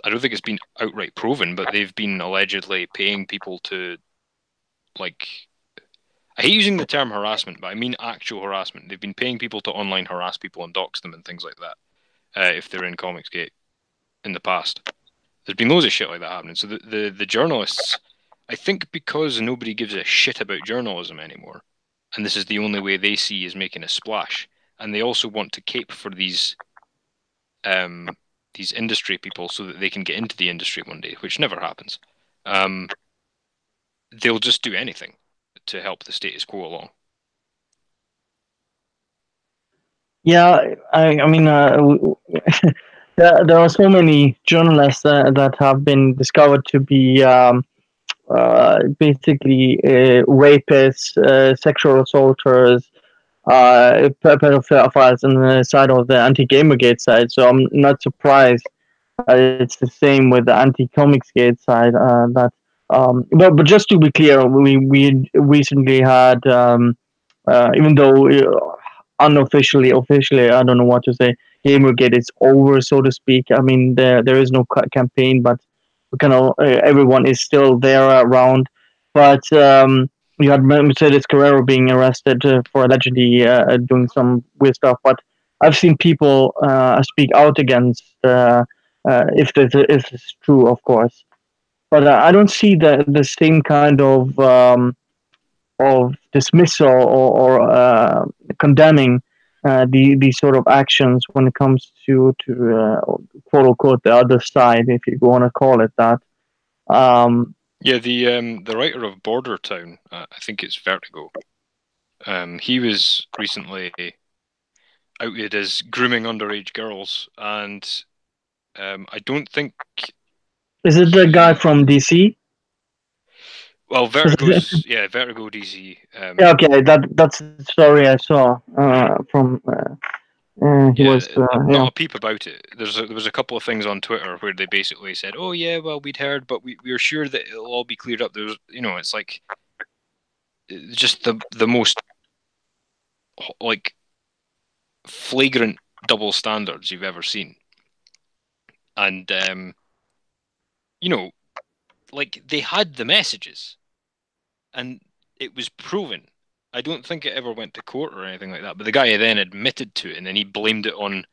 don't think it's been outright proven, but they've been allegedly paying people to, like, I hate using the term harassment, but I mean actual harassment. They've been paying people to online harass people and dox them and things like that. if they're in Comicsgate in the past. There's been loads of shit like that happening. So the journalists, I think, because nobody gives a shit about journalism anymore, and this is the only way they see is making a splash, and they also want to cape for these industry people so that they can get into the industry one day, which never happens. They'll just do anything to help the status quo along. Yeah, I mean, there are so many journalists that have been discovered to be basically rapists, sexual assaulters, pedophiles on the side of the anti-Gamergate side. So I'm not surprised it's the same with the anti-Comicsgate side. But just to be clear, we recently had even though unofficially, officially, I don't know what to say. Gamergate is over, so to speak. I mean, there is no campaign, but kind of everyone is still there around. But you had Mercedes Carrero being arrested for allegedly doing some weird stuff. But I've seen people speak out against if this is true, of course. But I don't see the same kind of dismissal or condemning these sort of actions when it comes to quote unquote the other side, if you want to call it that. Yeah, the writer of Border Town, I think it's Vertigo. He was recently outed as grooming underage girls, and I don't think Is it the guy he. from DC? Well, Is it, Vertigo DC. yeah, okay, that's the story I saw from. He Yeah, was not yeah. a peep about it. There was a couple of things on Twitter where they basically said, "Oh yeah, well we'd heard, but we were sure that it'll all be cleared up." There's, it's like just the most like flagrant double standards you've ever seen, and you know, like they had the messages, and it was proven. I don't think it ever went to court or anything like that, but the guy then admitted to it, and then he blamed it on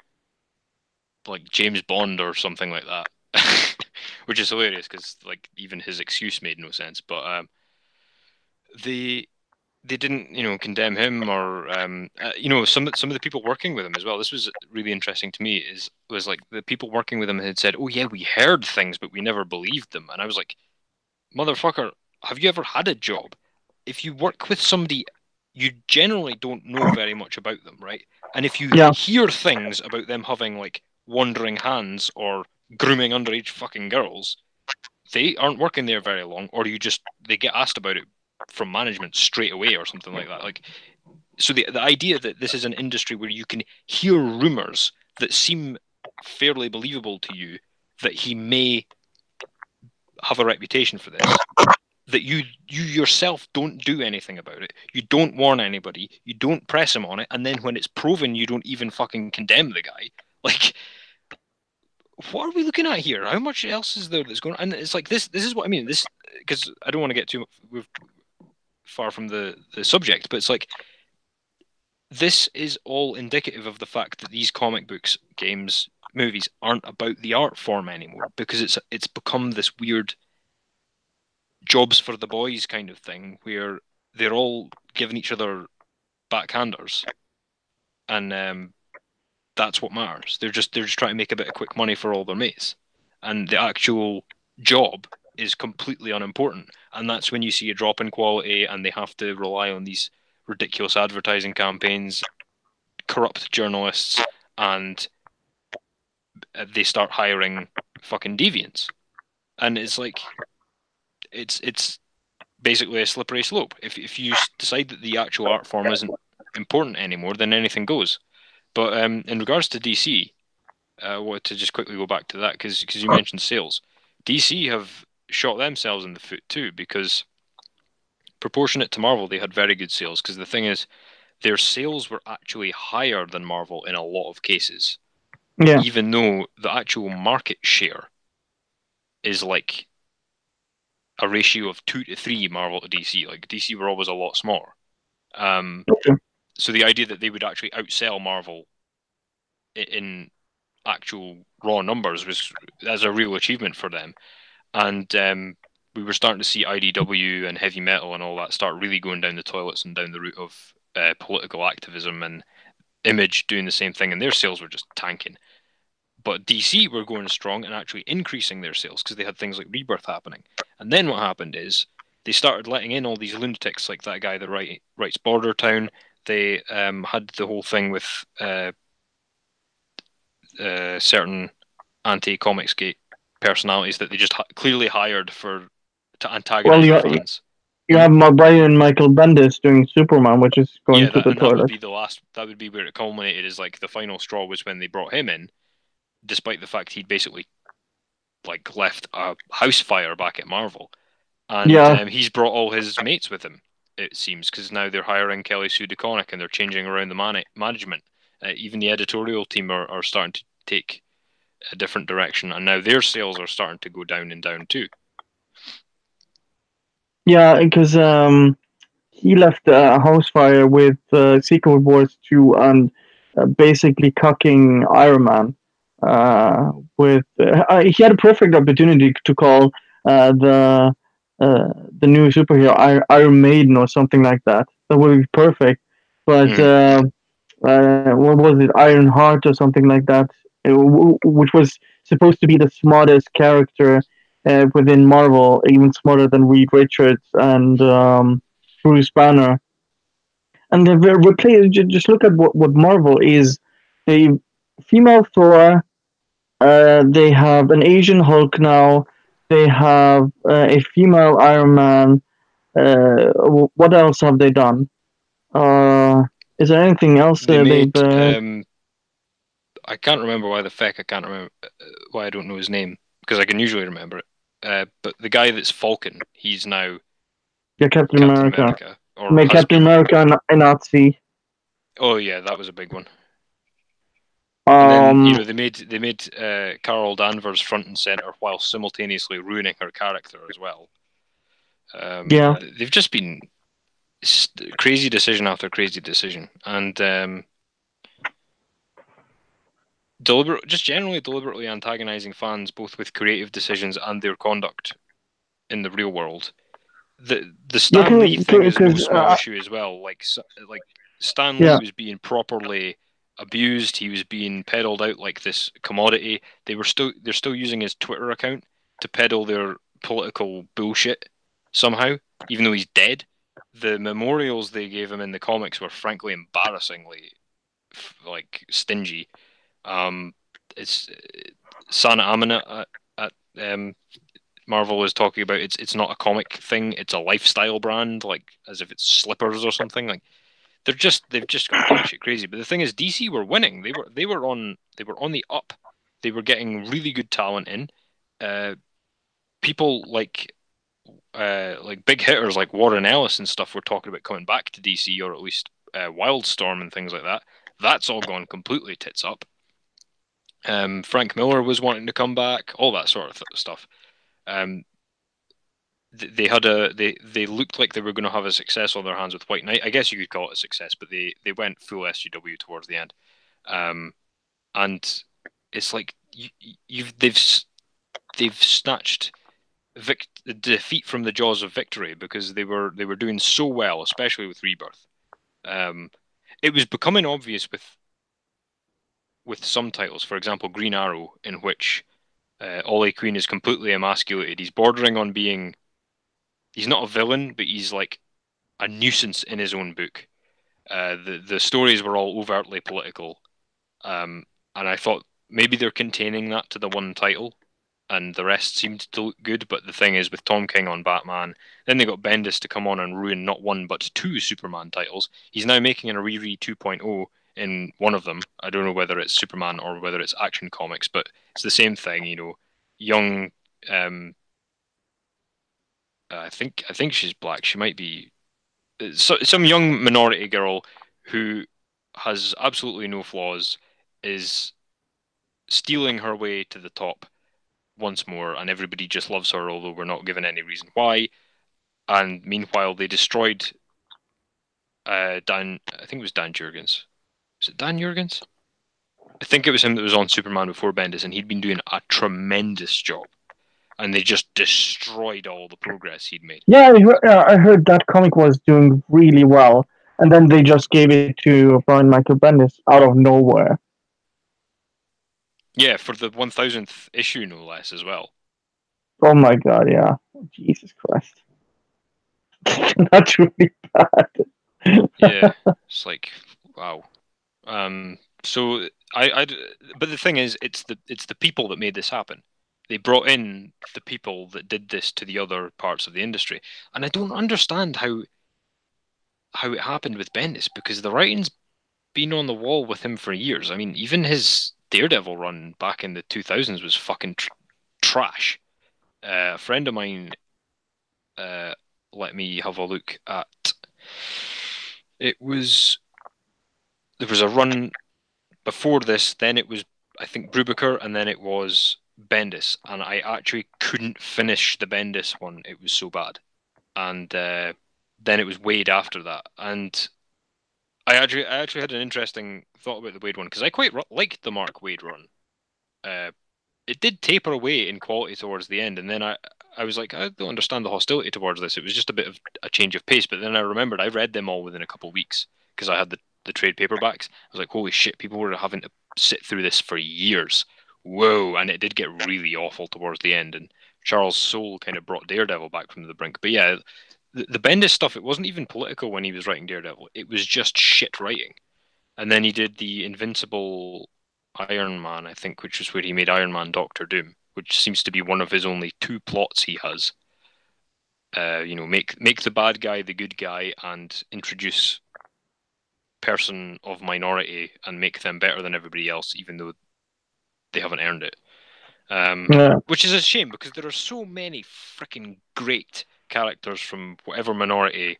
like James Bond or something like that, which is hilarious because like even his excuse made no sense. But they they didn't condemn him or some of the people working with him as well. This was really interesting to me. Was like the people working with him had said, "Oh yeah, we heard things, but we never believed them." And I was like, "Motherfucker, have you ever had a job? If you work with somebody, you generally don't know very much about them, right? And if you Yeah, hear things about them having like wandering hands or grooming underage fucking girls, they aren't working there very long, or they get asked about it from management straight away or something like that. Like, so the idea that this is an industry where you can hear rumors that seem fairly believable to you that he may have a reputation for this, that you yourself don't do anything about it, you don't warn anybody, you don't press him on it, and then when it's proven, you don't even fucking condemn the guy. Like, what are we looking at here? How much else is there that's going on? And it's like this is what I mean. This, because I don't want to get too far from the subject, but it's like this is all indicative of the fact that these comic books, games, movies aren't about the art form anymore, because it's become this weird jobs for the boys kind of thing where they're all giving each other backhanders, and that's what matters. They're just trying to make a bit of quick money for all their mates, and the actual job is completely unimportant. And that's when you see a drop in quality, and they have to rely on these ridiculous advertising campaigns, corrupt journalists, and they start hiring fucking deviants. And it's like it's basically a slippery slope. If you decide that the actual art form isn't important anymore, then anything goes. But in regards to DC, I wanted to just quickly go back to that because you mentioned sales. DC have shot themselves in the foot too, because proportionate to Marvel, they had very good sales. Because the thing is, their sales were actually higher than Marvel in a lot of cases, yeah, even though the actual market share is like a ratio of 2 to 3 Marvel to DC. Like DC were always a lot smaller. Um, okay. so the idea that they would actually outsell Marvel in actual raw numbers was as a real achievement for them. And we were starting to see IDW and heavy metal and all that start really going down the toilets and down the route of political activism, and Image doing the same thing, and their sales were just tanking. But DC were going strong and actually increasing their sales because they had things like Rebirth happening. And then what happened is they started letting in all these lunatics like that guy that writes Border Town. They had the whole thing with certain anti-Comicsgate personalities that they just clearly hired to Well, antagonize the fans. you have Brian Michael Bendis doing Superman, which is going to the and that would toilet. be the last. That would be where it culminated. Is like the final straw was when they brought him in, despite the fact he'd basically like left a house fire back at Marvel, and Yeah, he's brought all his mates with him. It seems because now they're hiring Kelly Sue DeConnick and they're changing around the management. Even the editorial team are starting to take a different direction, and now their sales are starting to go down and down too. yeah, because he left a house fire with Secret Wars 2 and basically cucking Iron Man. He had a perfect opportunity to call the new superhero Iron Maiden or something like that. That would be perfect. But what was it, Iron Heart or something like that, which was supposed to be the smartest character within Marvel, even smarter than Reed Richards and Bruce Banner. And just look at what Marvel is. A female Thor. They have an Asian Hulk now. They have a female Iron Man. What else have they done? Is there anything else they they've? made. I can't remember why the feck I can't remember why I don't know his name because I can usually remember it. But the guy that's Falcon, he's now Yeah, Captain Captain America. America, or Make has Captain been. America a Nazi. Oh yeah, that was a big one. And then Um, they made Carol Danvers front and center while simultaneously ruining her character as well. yeah. They've just been crazy decision after crazy decision, and just generally deliberately antagonizing fans both with creative decisions and their conduct in the real world. The Yeah, Stan Lee thing is no because small issue as well. Like Stan Lee yeah, was being properly abused. He was being peddled out like this commodity. They're still using his Twitter account to peddle their political bullshit somehow, even though he's dead. The memorials they gave him in the comics were frankly embarrassingly like stingy. It's Sana Amina at Marvel is talking about it's not a comic thing, it's a lifestyle brand, like as if it's slippers or something. Like they've just gone batshit crazy. But the thing is, DC were winning. They were on the up. They were getting really good talent in. People like big hitters like Warren Ellis and stuff were talking about coming back to DC, or at least Wildstorm and things like that. That's all gone completely tits up. Frank Miller was wanting to come back, all that sort of stuff. They had they looked like they were going to have a success on their hands with White Knight. I guess you could call it a success, but they went full SUW towards the end. And it's like they've snatched the defeat from the jaws of victory because they were doing so well, especially with Rebirth. It was becoming obvious with some titles, for example, Green Arrow, in which Ollie Queen is completely emasculated. He's bordering on being. He's not a villain, but he's like a nuisance in his own book. The stories were all overtly political, and I thought maybe they're containing that to the one title, and the rest seemed to look good. But the thing is, with Tom King on Batman, then they got Bendis to come on and ruin not one but two Superman titles. He's now making a Riri 2.0 in one of them. I don't know whether it's Superman or whether it's Action Comics, but it's the same thing. Young. I think she's black. She might be some young minority girl who has absolutely no flaws is stealing her way to the top once more, and everybody just loves her, although we're not given any reason why. And meanwhile, they destroyed Dan. I think it was Dan Jurgens. Is it Dan Jurgens? I think it was him that was on Superman before Bendis, and he'd been doing a tremendous job. And they just destroyed all the progress he'd made. Yeah, I heard that comic was doing really well, and then they just gave it to Brian Michael Bendis out of nowhere. Yeah, for the 1000th issue, no less, as well. Oh my god, yeah. Jesus Christ. That's really bad. Yeah, it's like, wow. So but the thing is, it's the people that made this happen. They brought in the people that did this to the other parts of the industry, and I don't understand how it happened with Bendis, because the writing's been on the wall with him for years. I mean, even his Daredevil run back in the 2000s was fucking trash. A friend of mine let me have a look at. It was There was a run before this. Then it was, I think, Brubaker, and then it was Bendis, and I actually couldn't finish the Bendis one. It was so bad, and then it was Wade after that, and I actually had an interesting thought about the Wade one, because I quite liked the Mark Wade run. Uh, it did taper away in quality towards the end, and then I was like, I don't understand the hostility towards this. It was just a bit of a change of pace. But then I remembered I read them all within a couple of weeks, because I had the trade paperbacks. I was like, holy shit, people were having to sit through this for years. Whoa, and it did get really awful towards the end. And Charles Soule kind of brought Daredevil back from the brink. But yeah, the Bendis stuff, it wasn't even political when he was writing Daredevil. It was just shit writing. And then he did the Invincible Iron Man, I think, which was where he made Iron Man Doctor Doom, which seems to be one of his only two plots he has. Make the bad guy the good guy, and introduce person of minority and make them better than everybody else, even though they haven't earned it. Yeah. Which is a shame, because there are so many freaking great characters from whatever minority,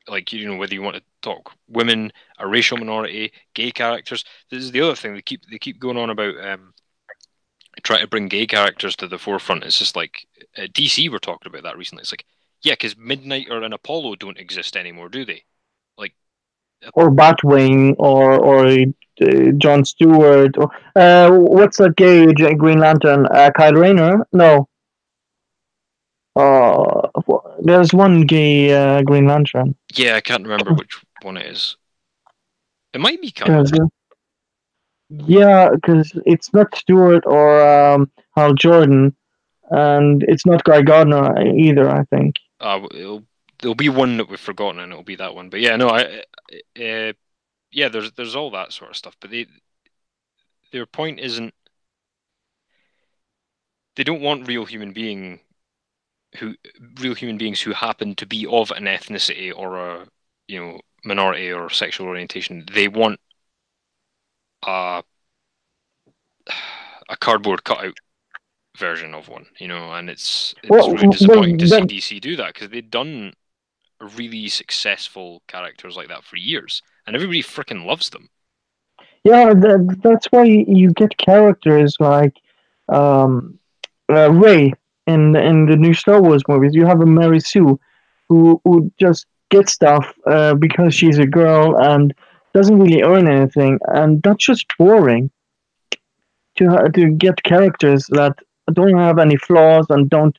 like, whether you want to talk women, a racial minority, gay characters. This is the other thing, they keep going on about trying to bring gay characters to the forefront. It's just like DC were talking about that recently. It's like, yeah, because Midnighter and Apollo don't exist anymore, do they? Like, Or Batwing, or John Stewart, or what's that gay Green Lantern? Kyle Rayner? No. There's one gay Green Lantern. yeah, I can't remember which one it is. It might be Kyle. Cause, yeah, because it's not Stewart or Hal Jordan, and it's not Guy Gardner either, I think. There'll be one that we've forgotten, and it'll be that one. But yeah, no, yeah, there's all that sort of stuff. But their point isn't, they don't want real human beings who happen to be of an ethnicity or a minority or sexual orientation. They want a cardboard cutout version of one, and it's really disappointing to see DC do that, because they've done really successful characters like that for years, and everybody freaking loves them. Yeah, that's why you get characters like Ray in the new Star Wars movies. You have a Mary Sue who just gets stuff because she's a girl and doesn't really earn anything, and that's just boring. To get characters that don't have any flaws and don't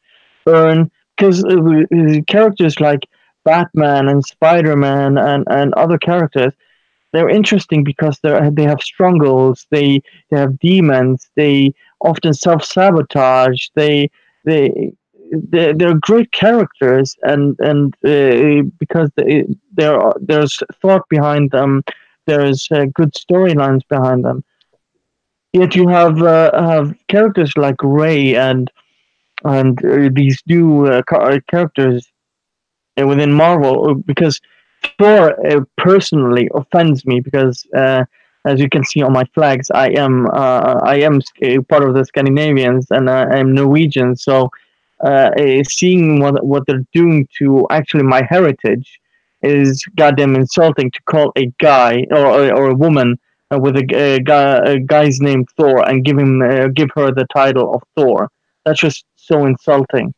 earn, because characters like Batman and Spider-Man and other characters, they're interesting because they have struggles, they have demons, they often self-sabotage, they're great characters, and because there's thought behind them, there's good storylines behind them. Yet you have characters like Ray and these new characters within Marvel, because Thor personally offends me because, as you can see on my flags, I am part of the Scandinavians, and I'm Norwegian. So seeing what they're doing to actually my heritage is goddamn insulting. To call a guy or a woman with a guy's name Thor and give her the title of Thor, that's just so insulting.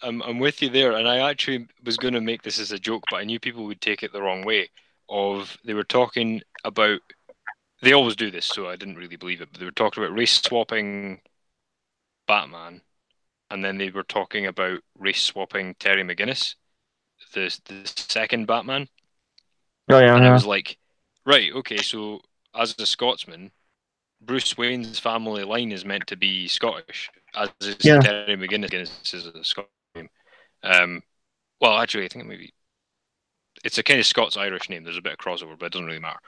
I'm with you there, and I actually was going to make this as a joke, but I knew people would take it the wrong way. They were talking about they always do this, so I didn't really believe it. But they were talking about race swapping Batman, and then they were talking about race swapping Terry McGinnis, the second Batman, Oh yeah, and I yeah, was like, right, okay, so as a Scotsman, Bruce Wayne's family line is meant to be Scottish, as is yeah. Terry McGinnis is a Scottish name. Well, actually, I think maybe it's a kind of Scots-Irish name. There's a bit of crossover, but it doesn't really matter.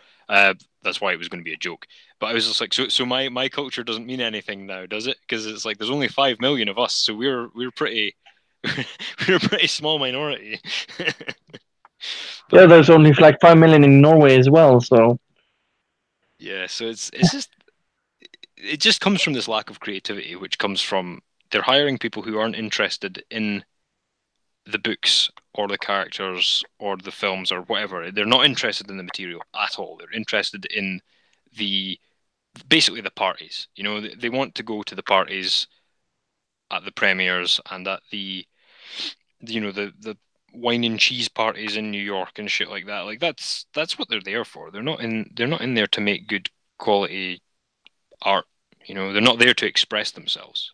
That's why it was going to be a joke. But I was just like, so my culture doesn't mean anything now, does it? Because it's like there's only 5 million of us, so we're pretty we're a pretty small minority. Yeah, But there's only like 5 million in Norway as well. So yeah, so it's just it just comes from this lack of creativity, which comes from they're hiring people who aren't interested in the books or the characters or the films or whatever. They're not interested in the material at all. They're interested in the basically the parties. You know, they want to go to the parties at the premieres and at the the wine and cheese parties in New York and shit like that. Like that's what they're there for. They're not in there to make good quality art. You know, they're not there to express themselves.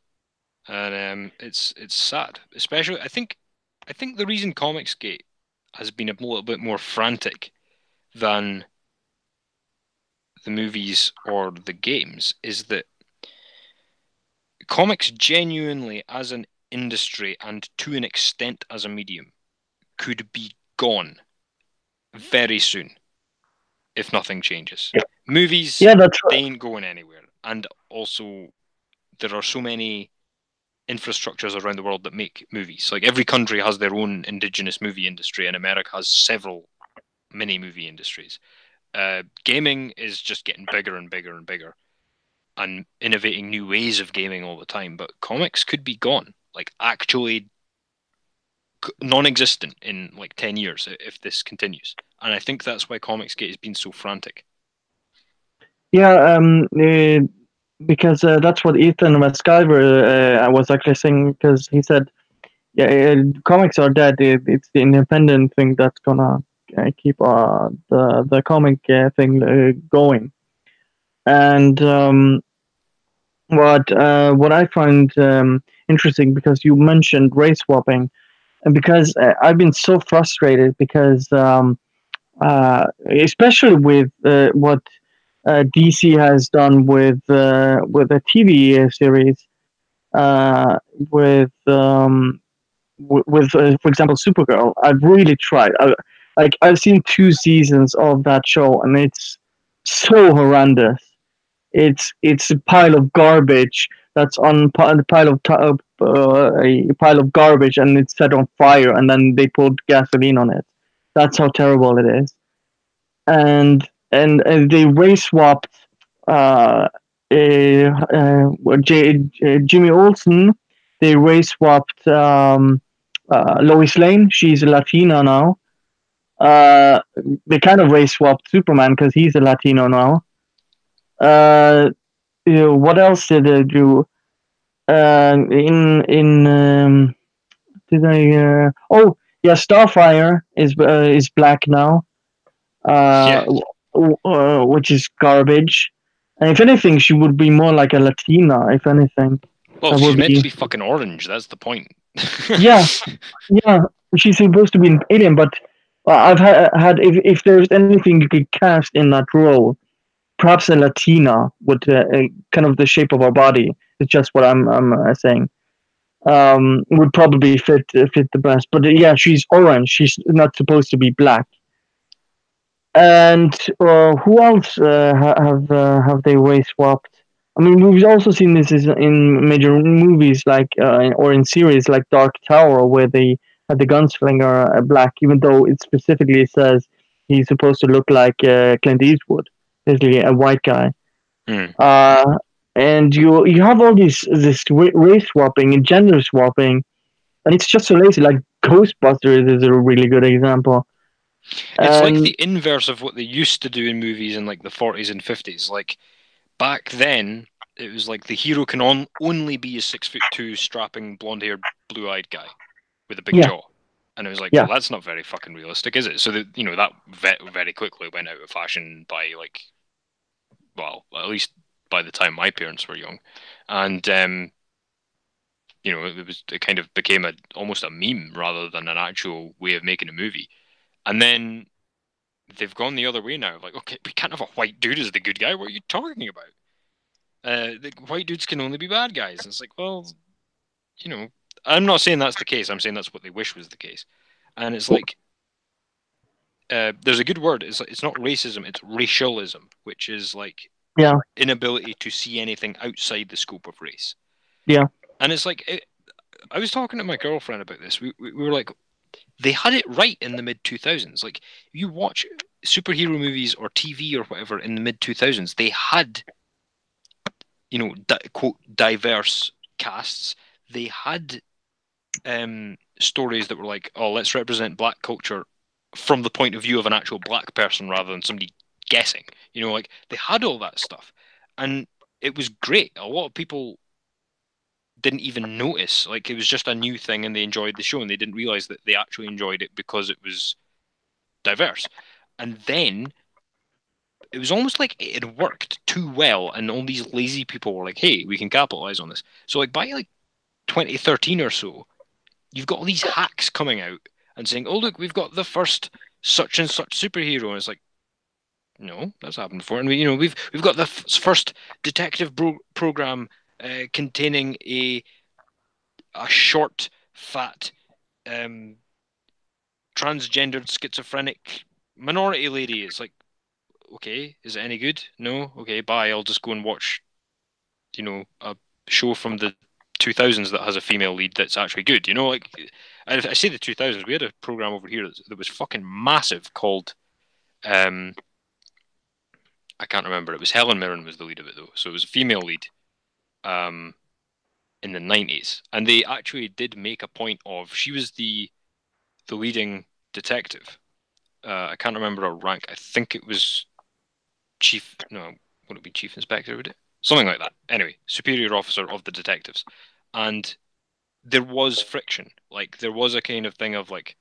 And it's sad. Especially I think the reason Comicsgate has been a little bit more frantic than the movies or the games is that comics genuinely as an industry and to an extent as a medium could be gone very soon if nothing changes. yeah, Movies, yeah, that's they right. ain't going anywhere. And also there are so many infrastructures around the world that make movies. Like every country has their own indigenous movie industry, and America has several mini movie industries. Gaming is just getting bigger and bigger and bigger, and innovating new ways of gaming all the time. But comics could be gone, like actually non-existent in like 10 years if this continues. And I think that's why Comicsgate has been so frantic. Yeah, because that's what Ethan Westgiver was actually saying. Because he said, yeah, comics are dead. It's the independent thing that's gonna keep the comic thing going. And what I find interesting, because you mentioned race swapping, and because I've been so frustrated because especially with what DC has done with a TV series uh, with for example Supergirl. I've really tried. Like I've seen 2 seasons of that show, and it's so horrendous. It's a pile of garbage that's on a pile of a pile of garbage, and it's set on fire, and then they put gasoline on it. That's how terrible it is. And they race swapped Jimmy Olsen. They race swapped Lois Lane. She's a Latina now. Uh, they kind of race swapped Superman because he's a Latino now. Uh, what else did they do? In did I? Oh yeah, Starfire is black now. Yeah. Uh, which is garbage. And if anything, she would be more like a Latina. If anything, Well, that she's would meant to be be fucking orange. That's the point. yeah, yeah. She's supposed to be an alien, but I've had if there's anything you could cast in that role, perhaps a Latina with kind of the shape of our body. It's just what I'm saying. Would probably fit the best. But yeah, she's orange. She's not supposed to be black. And who else have they race swapped? I mean, we've also seen this in major movies like or in series like Dark Tower, where they had the gunslinger black, even though it specifically says he's supposed to look like Clint Eastwood, basically a white guy. Hmm. Uh, and you have all this race swapping and gender swapping, and it's just so lazy. Like Ghostbusters is a really good example. It's like And the inverse of what they used to do in movies in like the 40s and 50s. Like back then, it was like the hero can only be a 6'2" strapping blonde-haired, blue-eyed guy with a big yeah, jaw. And it was like, well, yeah. that's not very fucking realistic, is it? So that that very quickly went out of fashion by like well, at least by the time my parents were young, and it kind of became almost a meme rather than an actual way of making a movie. And then they've gone the other way now. Like, okay, we can't have a white dude as the good guy. What are you talking about? The white dudes can only be bad guys. And it's like, well, I'm not saying that's the case. I'm saying that's what they wish was the case. And it's like, there's a good word. It's not racism. It's racialism, which is like inability to see anything outside the scope of race. Yeah. And it's like, I was talking to my girlfriend about this. We were like, they had it right in the mid 2000s. Like, you watch superhero movies or TV or whatever in the mid 2000s, they had, quote, diverse casts. They had stories that were like, oh, let's represent black culture from the point of view of an actual black person rather than somebody guessing. Like, they had all that stuff. And it was great. A lot of people didn't even notice. Like, it was just a new thing and they enjoyed the show and they didn't realize that they actually enjoyed it because it was diverse. And then it was almost like it had worked too well and all these lazy people were like, hey, we can capitalize on this. So like by like 2013 or so, you've got all these hacks coming out and saying, oh look, we've got the first such and such superhero. And it's like, no, that's happened before. And we've got the first detective program containing a short, fat, transgendered, schizophrenic minority lady. It's like, okay, is it any good? No? Okay, bye. I'll just go and watch, a show from the 2000s that has a female lead that's actually good. Like, I say the 2000s, we had a program over here that was fucking massive called, I can't remember. It was Helen Mirren was the lead of it, though. So it was a female lead. In the 90s, and they actually did make a point of she was the leading detective. I can't remember her rank. I think it was chief. No, would it be chief inspector? Would it something like that? Anyway, superior officer of the detectives, and there was friction. Like there was a kind of thing of like,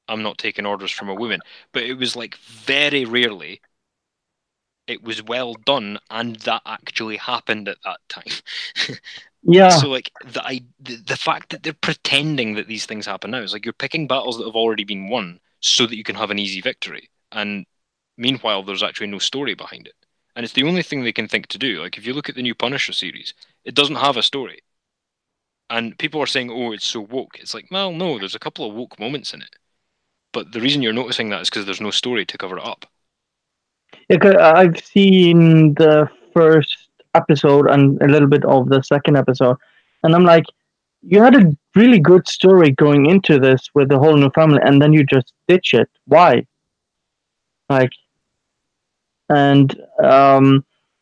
I'm not taking orders from a woman, but it was like very rarely. It was well done, and that actually happened at that time. Yeah. So like the fact that they're pretending that these things happen now is like you're picking battles that have already been won so that you can have an easy victory. And meanwhile, there's actually no story behind it. And it's the only thing they can think to do. Like if you look at the new Punisher series, it doesn't have a story. And people are saying, oh, it's so woke. It's like, well, no, there's a couple of woke moments in it. But the reason you're noticing that is because there's no story to cover it up. Yeah, 'cause I've seen the first episode and a little bit of the second episode, and I'm like, you had a really good story going into this with the whole new family, and then you just ditch it. Why? Like, and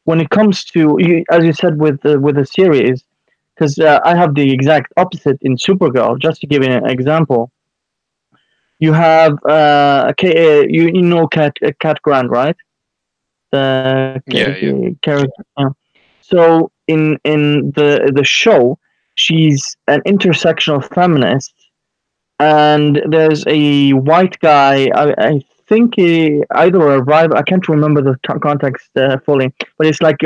when it comes to, as you said with the series, because I have the exact opposite in Supergirl. Just to give you an example, you have you know Cat Grant, right? The character. Yeah. So in the show, she's an intersectional feminist, and there's a white guy. I think either a rival. I can't remember the context fully, but it's like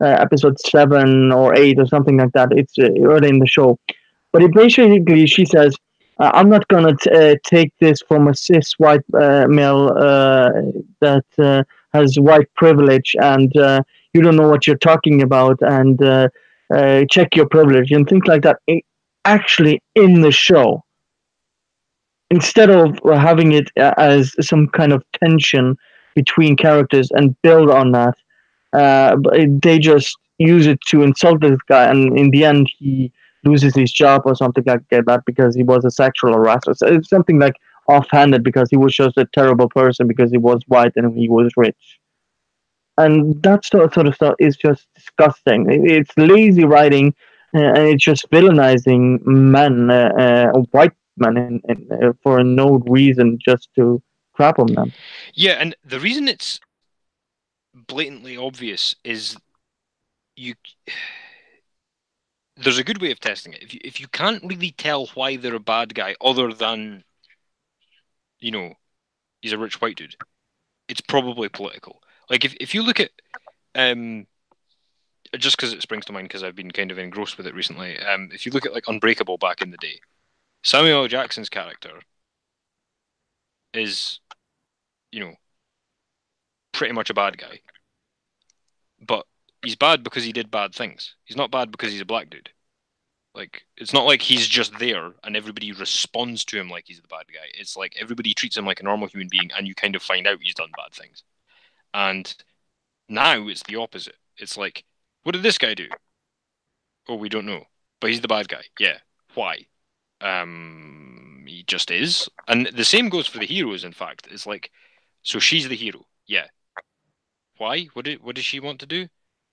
episode 7 or 8 or something like that. It's early in the show, but it basically she says, "I'm not gonna take this from a cis white male that has white privilege, and you don't know what you're talking about, and check your privilege and things like that." Actually, in the show, instead of having it as some kind of tension between characters and build on that, they just use it to insult this guy, and in the end, he loses his job or something like that because he was a sexual harasser. So it's something like offhanded because he was just a terrible person because he was white and he was rich. And that sort of stuff is just disgusting. It's lazy writing, and it's just villainizing men, white men, for no reason, just to crap on them. Yeah, and the reason it's blatantly obvious is you. There's a good way of testing it. If you can't really tell why they're a bad guy other than, he's a rich white dude, it's probably political. Like if you look at just because it springs to mind because I've been kind of engrossed with it recently. If you look at like Unbreakable back in the day, Samuel L. Jackson's character is, you know, pretty much a bad guy, but he's bad because he did bad things. He's not bad because he's a black dude. Like, it's not like he's just there and everybody responds to him like he's the bad guy. It's like everybody treats him like a normal human being, and you kind of find out he's done bad things. And now it's the opposite. It's like, what did this guy do? Oh, we don't know. But he's the bad guy. Yeah. Why? He just is. And the same goes for the heroes, in fact. It's like, so she's the hero. Yeah. Why? What does she want to do?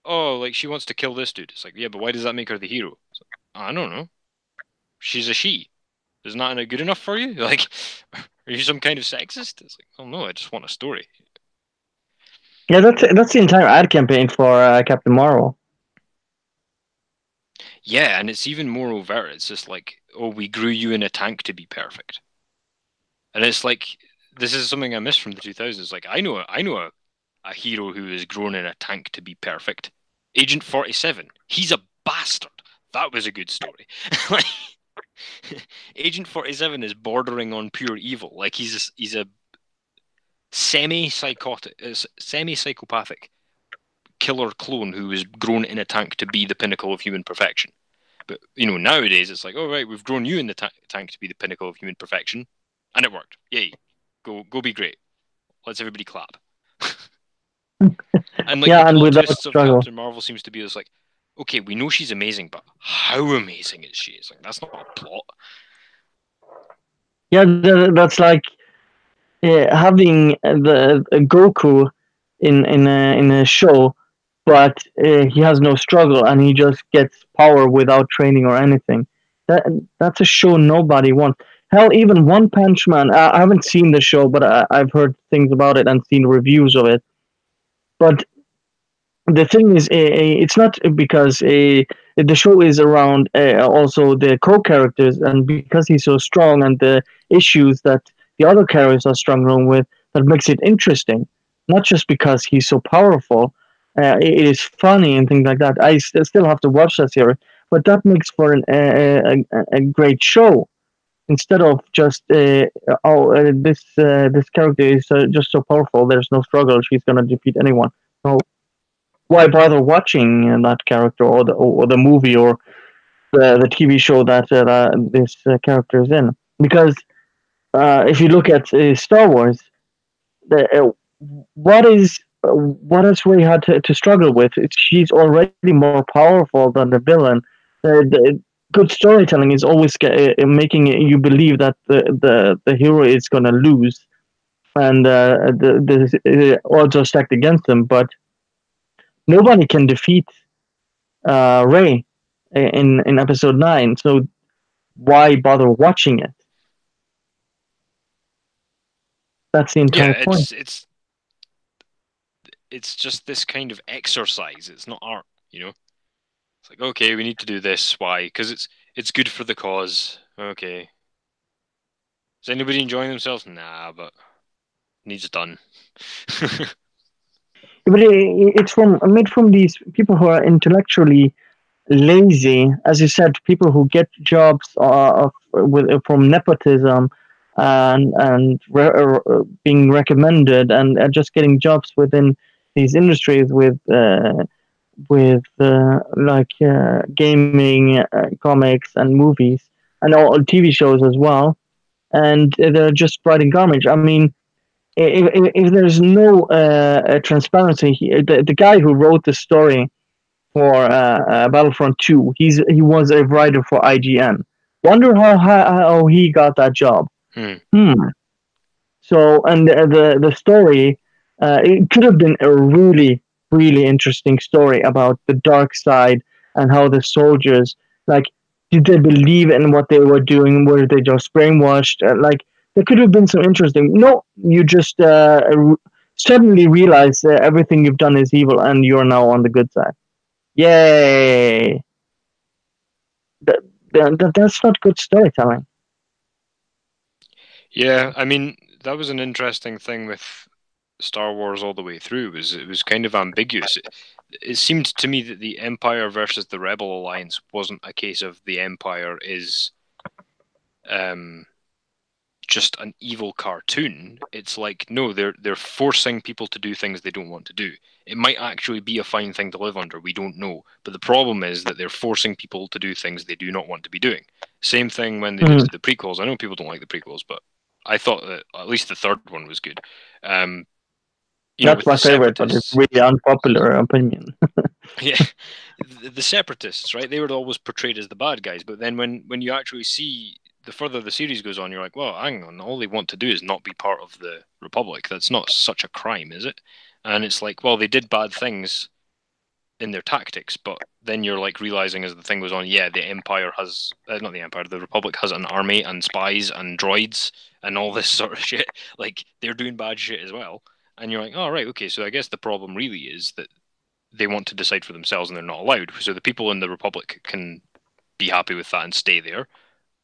Oh, like she wants to kill this dude. It's like, yeah, but why does that make her the hero? I don't know. She's a she. Isn't that good enough for you? Like, are you some kind of sexist? It's like, oh no, I just want a story. Yeah, that's the entire ad campaign for Captain Marvel. Yeah, and it's even more overt. It's just like, oh, we grew you in a tank to be perfect. And it's like, this is something I miss from the 2000s. Like, I know a hero who is grown in a tank to be perfect. Agent 47. He's a bastard. That was a good story. Like, Agent 47 is bordering on pure evil. Like, he's a semi-psychopathic killer clone who was grown in a tank to be the pinnacle of human perfection. But, nowadays it's like, oh, right, we've grown you in the tank to be the pinnacle of human perfection. And it worked. Yay. Go be great. Let's everybody clap. And like, yeah, the and plot without twists of struggle. Captain Marvel seems to be this like, okay, we know she's amazing, but how amazing is she? It's like, that's not a plot. Yeah, that's like having the Goku in a show, but he has no struggle and he just gets power without training or anything. That's a show nobody wants. Hell, even One Punch Man. I haven't seen the show, but I've heard things about it and seen reviews of it. But the thing is, it's not because the show is around also the co-characters, and because he's so strong and the issues that the other characters are struggling with, that makes it interesting. Not just because he's so powerful, it is funny and things like that. I still have to watch that series, but that makes for a great show instead of just this character is just so powerful. There's no struggle. She's gonna defeat anyone. No, why bother watching that character or the movie or the TV show that this character is in? Because if you look at Star Wars, what is what has Rey had to struggle with? She's already more powerful than the villain. The good storytelling is always making you believe that the hero is gonna lose, and the odds are stacked against them. But nobody can defeat Ray in episode 9. So why bother watching it? That's the entire Yeah, point. it's just this kind of exercise. It's not art, It's like, okay, we need to do this. Why? Because it's good for the cause. Okay. Is anybody enjoying themselves? Nah, but needs done. But it's made from these people who are intellectually lazy, as you said, people who get jobs from nepotism and being recommended and just getting jobs within these industries with gaming, comics, and movies, and all TV shows as well. And they're just writing garbage. I mean, if there's no transparency, the guy who wrote the story for Battlefront 2, he was a writer for IGN. Wonder how he got that job. Hmm. So, and the story, it could have been a really interesting story about the dark side and how the soldiers, like, did they believe in what they were doing? Were they just brainwashed? Like, there could have been some interesting. No, you just suddenly realize everything you've done is evil and you're now on the good side. Yay! That's not good storytelling. Yeah, I mean, that was an interesting thing with Star Wars all the way through was it was kind of ambiguous. It seemed to me that the Empire versus the Rebel Alliance wasn't a case of the Empire is just an evil cartoon. It's like, no, they're forcing people to do things they don't want to do. It might actually be a fine thing to live under, we don't know. But the problem is that they're forcing people to do things they do not want to be doing. Same thing when they did the prequels. I know people don't like the prequels, but I thought that at least the third one was good. That's my favorite, but it's really unpopular opinion. Yeah, the separatists, right? They were always portrayed as the bad guys, but then when you actually see the further the series goes on, you're like, well, hang on, all they want to do is not be part of the Republic. That's not such a crime, is it? And it's like, well, they did bad things in their tactics, but then you're like realizing as the thing goes on, yeah, the Empire has not the Empire, the Republic has an army and spies and droids and all this sort of shit. Like they're doing bad shit as well, and you're like, oh right, okay, so I guess the problem really is that they want to decide for themselves and they're not allowed. So the people in the Republic can be happy with that and stay there.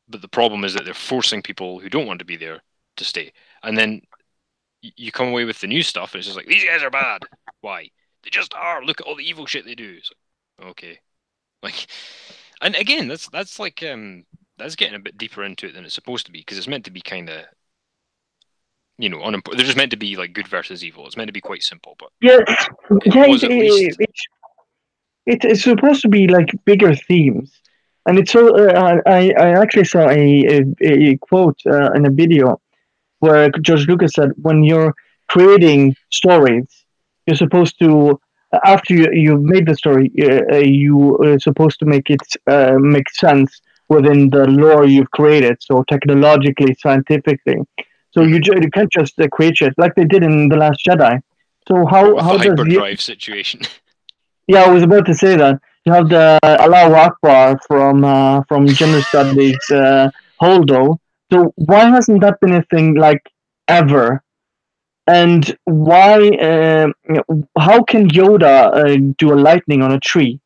But the problem is that they're forcing people who don't want to be there to stay. And then you come away with the new stuff and it's just like, these guys are bad. Why? They just are. Look at all the evil shit they do. It's like, okay. Like, and again, that's like that's getting a bit deeper into it than it's supposed to be, because it's meant to be kind of, you know, they're just meant to be like good versus evil. It's meant to be quite simple, but it's supposed to be like bigger themes, and it's so. I actually saw a quote in a video where George Lucas said, when you're creating stories, you're supposed to, after you've made the story, you are supposed to make it make sense within the lore you've created, so technologically, scientifically. So you can't just create shit like they did in The Last Jedi. So how the does hyperdrive situation? Yeah, I was about to say that. You have the Allahu Akbar from gender studies Holdo. So why hasn't that been a thing like ever? And why? How can Yoda do a lightning on a tree?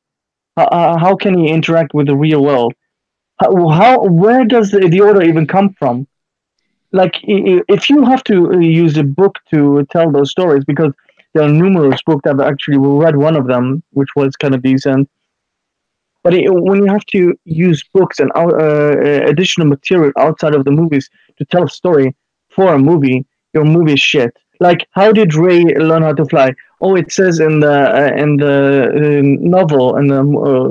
How can he interact with the real world? Where does the order even come from? Like, if you have to use a book to tell those stories, because there are numerous books. I've actually read one of them, which was kind of decent. But when you have to use books and additional material outside of the movies to tell a story for a movie, your movie is shit. Like, how did Ray learn how to fly? Oh, it says in the novel and the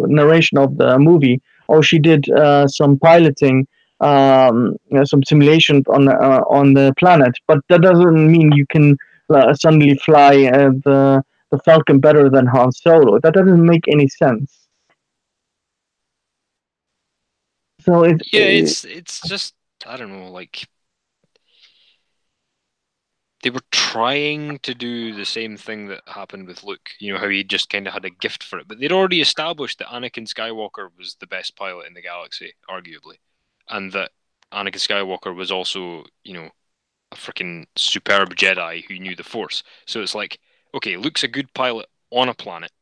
narration of the movie. Oh, she did some piloting, some simulation on the planet. But that doesn't mean you can suddenly fly the Falcon better than Han Solo. That doesn't make any sense. So it's just, I don't know, like they were trying to do the same thing that happened with Luke, you know, how he just kind of had a gift for it. But they'd already established that Anakin Skywalker was the best pilot in the galaxy, arguably, and that Anakin Skywalker was also, you know, a freaking superb Jedi who knew the Force. So it's like, okay, Luke's a good pilot on a planet.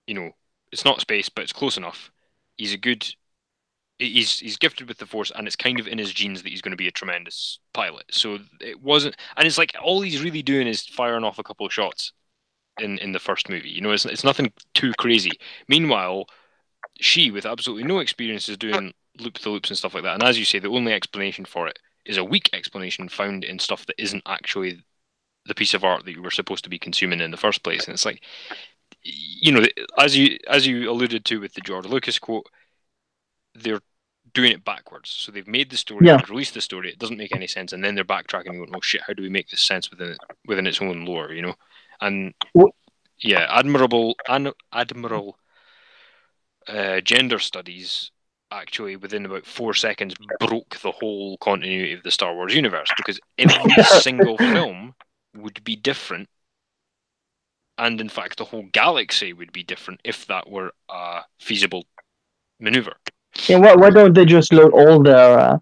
You know, it's not space, but it's close enough. He's a good he's gifted with the Force, and it's kind of in his genes that he's going to be a tremendous pilot. So it wasn't, and it's like all he's really doing is firing off a couple of shots in the first movie. You know, it's nothing too crazy. Meanwhile, she, with absolutely no experience, is doing loop the loops and stuff like that. And as you say, the only explanation for it is a weak explanation found in stuff that isn't actually the piece of art that you were supposed to be consuming in the first place. And it's like, you know, as you alluded to with the George Lucas quote, they're doing it backwards. So they've made the story, they've released the story, it doesn't make any sense, and then they're backtracking and going, oh shit, how do we make this sense within its own lore, you know? And yeah, admirable gender studies actually within about 4 seconds broke the whole continuity of the Star Wars universe, because every single film would be different, and in fact the whole galaxy would be different if that were a feasible maneuver. Yeah, why don't they just load all their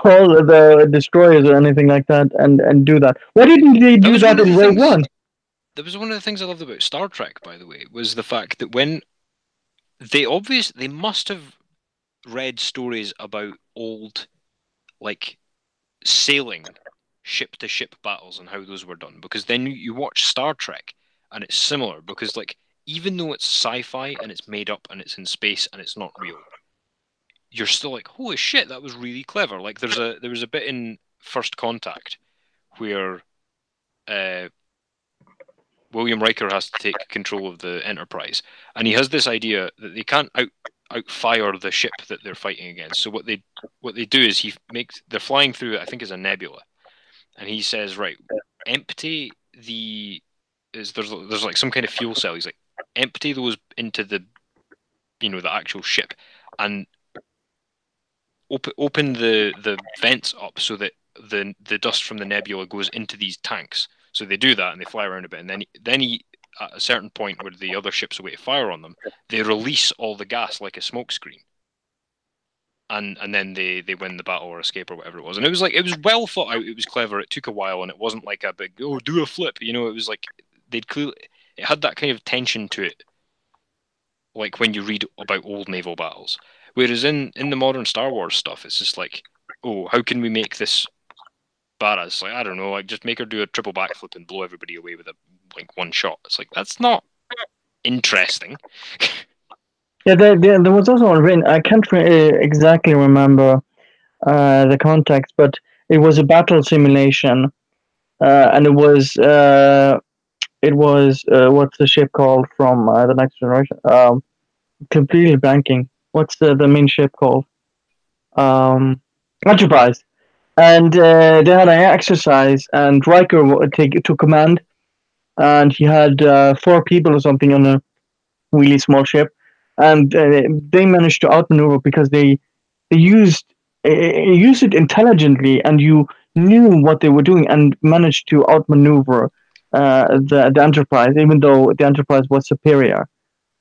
all the destroyers or anything like that and do that? Why didn't they do that in Rogue One? That was one of the things I loved about Star Trek, by the way, was the fact that when they must have read stories about old, like, sailing ship-to-ship battles and how those were done. Because then you watch Star Trek, and it's similar. Because like even though it's sci-fi and it's made up and it's in space and it's not real, you're still like, holy shit, that was really clever. Like there was a bit in First Contact where William Riker has to take control of the Enterprise, and he has this idea that they can't outfire the ship that they're fighting against. So what they do is they're flying through it, I think is a nebula, and he says, right, empty there's like some kind of fuel cell. He's like, empty those into the the actual ship, and open the vents up so that the dust from the nebula goes into these tanks. So they do that and they fly around a bit, and then he at a certain point where the other ships are waiting to fire on them, they release all the gas like a smoke screen. And then they win the battle or escape or whatever it was. And it was well thought out, it was clever, it took a while, and it wasn't like a big do a flip, it was like it had that kind of tension to it, like when you read about old naval battles. Whereas in the modern Star Wars stuff, it's just like, oh, how can we make this badass? Like, I don't know, like just make her do a triple backflip and blow everybody away with one shot. It's like, that's not interesting. Yeah, there was also one written. I can't exactly remember the context, but it was a battle simulation, and it was what's the ship called from the Next Generation? Completely blanking. What's the main ship called? Enterprise. And they had an exercise, and Riker took command, and he had 4 people or something on a really small ship, and they managed to outmaneuver because they used it intelligently, and you knew what they were doing, and managed to outmaneuver the Enterprise, even though the Enterprise was superior,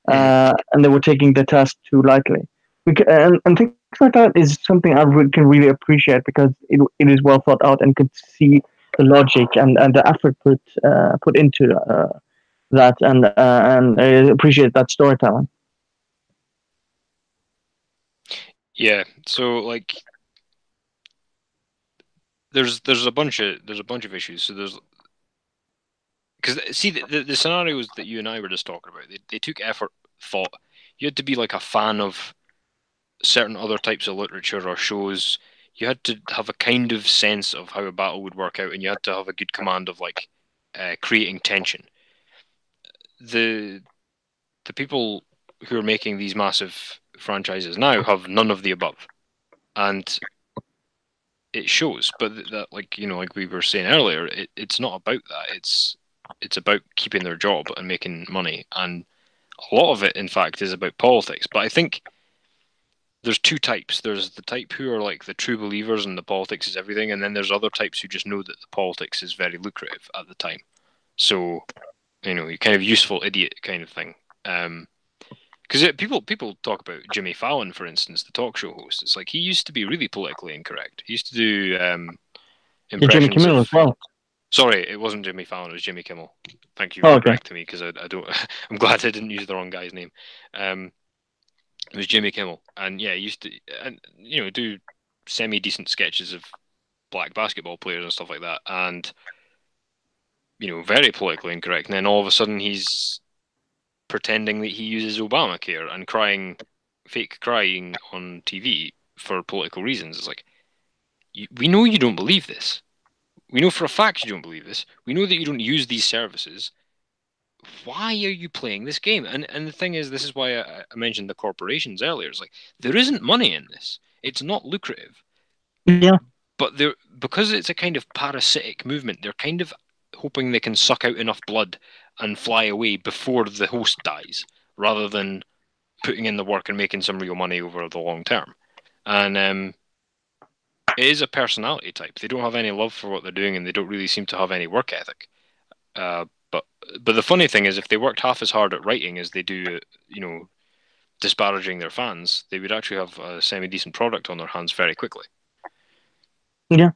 and they were taking the test too lightly. And things like that is something I can really appreciate, because it is well thought out, and could see the logic and the effort put into that, and I appreciate that storytelling. Yeah, so like there's a bunch of issues. So there's because see the scenarios that you and I were just talking about, they took effort, thought. You had to be like a fan of certain other types of literature or shows. You had to have a kind of sense of how a battle would work out, and you had to have a good command of like creating tension. The people who are making these massive franchises now have none of the above, and it shows. But that, like like we were saying earlier, it's not about that. It's about keeping their job and making money, and a lot of it, in fact, is about politics. But I think there's 2 types. There's the type who are like the true believers and the politics is everything, and then there's other types who just know that the politics is very lucrative at the time. So, you kind of useful idiot kind of thing. Because people talk about Jimmy Fallon, for instance, the talk show host. It's like he used to be really politically incorrect. He used to do impressions Jimmy Kimmel of. as well. Sorry, it wasn't Jimmy Fallon. It was Jimmy Kimmel. Thank you Oh, for okay. correcting me, because I don't. I'm glad I didn't use the wrong guy's name. It was Jimmy Kimmel, and yeah, he used to do semi-decent sketches of black basketball players and stuff like that, and very politically incorrect. And then all of a sudden he's pretending that he uses Obamacare and fake crying on TV for political reasons. It's like, we know you don't believe this. We know for a fact you don't believe this. We know that you don't use these services. Why are you playing this game? And the thing is, this is why I mentioned the corporations earlier. It's like, there isn't money in this. It's not lucrative. Yeah. But because it's a kind of parasitic movement, they're kind of hoping they can suck out enough blood and fly away before the host dies, rather than putting in the work and making some real money over the long term. And it is a personality type. They don't have any love for what they're doing, and they don't really seem to have any work ethic. But the funny thing is, if they worked half as hard at writing as they do, disparaging their fans, they would actually have a semi-decent product on their hands very quickly. Yeah.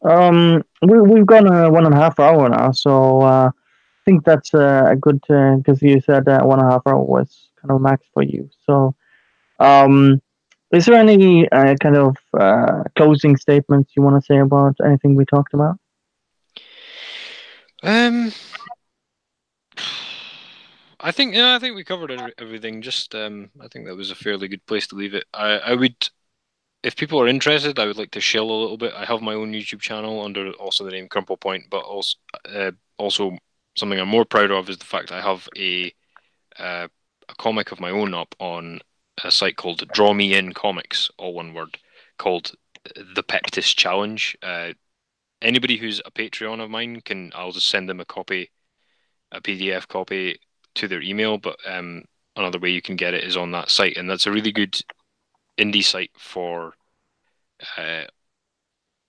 We've gone 1.5 hour now, so I think that's a good, because you said 1.5 hour was kind of max for you. So, Is there any kind of closing statements you want to say about anything we talked about? Um, I think we covered everything. Just I think that was a fairly good place to leave it. I would, if people are interested, I would like to shill a little bit. I have my own YouTube channel under also the name Crumblepoint, but also something I'm more proud of is the fact I have a comic of my own up on a site called Draw Me In Comics, all one word, called the Pectus Challenge. Anybody who's a Patreon of mine I'll just send them a PDF copy to their email. But another way you can get it is on that site, and that's a really good indie site for.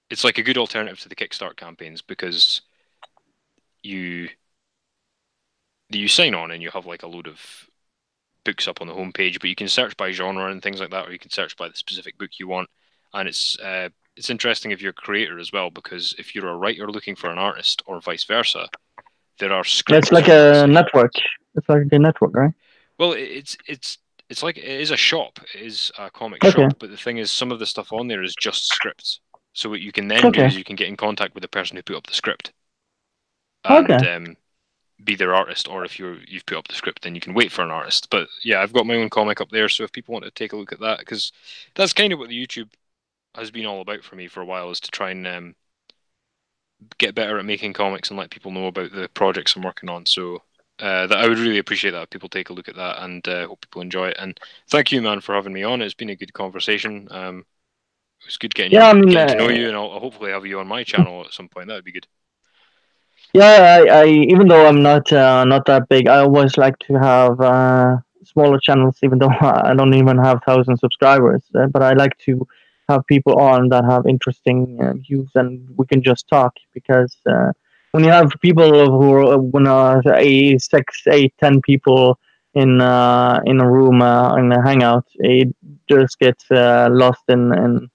It's like a good alternative to the Kickstart campaigns because you sign on and you have like a load of books up on the homepage, but you can search by genre and things like that, or you can search by the specific book you want. And it's interesting if you're a creator as well, because if you're a writer looking for an artist or vice versa, there are It's scripts like on that a site. network. It's like a network, right? Well, it's like it is a shop, it is a comic Okay. shop, but the thing is, some of the stuff on there is just scripts. So what you can then do Okay. is you can get in contact with the person who put up the script and Okay. be their artist, or if you've put up the script, then you can wait for an artist. But yeah, I've got my own comic up there, so if people want to take a look at that, because that's kind of what the YouTube has been all about for me for a while, is to try and get better at making comics and let people know about the projects I'm working on. So that I would really appreciate that if people take a look at that, and hope people enjoy it. And thank you, man, for having me on. It's been a good conversation. It was good Yeah, I mean, getting to know you, and I'll hopefully have you on my channel at some point. That would be good. yeah, I even though I'm not that big, I always like to have smaller channels, even though I don't even have 1,000 subscribers. But I like to have people on that have interesting views, and we can just talk. Because when you have people who are when a 6, 8, 10 people in a room in a hangout, it just gets lost in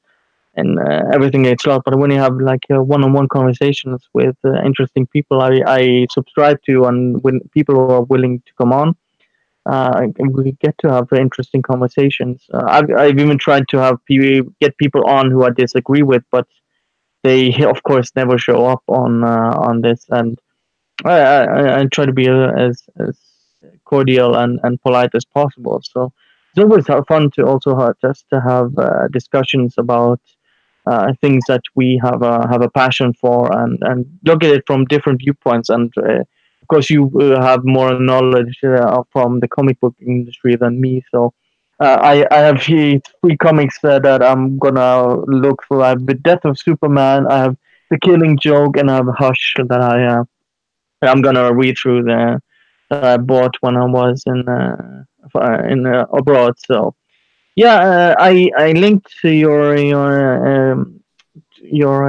everything gets lost. But when you have like one-on-one conversations with interesting people, I subscribe to, and when people are willing to come on, we get to have interesting conversations. I've even tried to have get people on who I disagree with, but they of course never show up on this, and I try to be as cordial and polite as possible. So it's always fun to also just to have discussions about things that we have a passion for, and look at it from different viewpoints. And of course, you have more knowledge from the comic book industry than me. So I have three comics that I'm gonna look for. I have the Death of Superman. I have the Killing Joke, and I have Hush that I'm gonna read through that I bought when I was in abroad. So yeah, I linked to your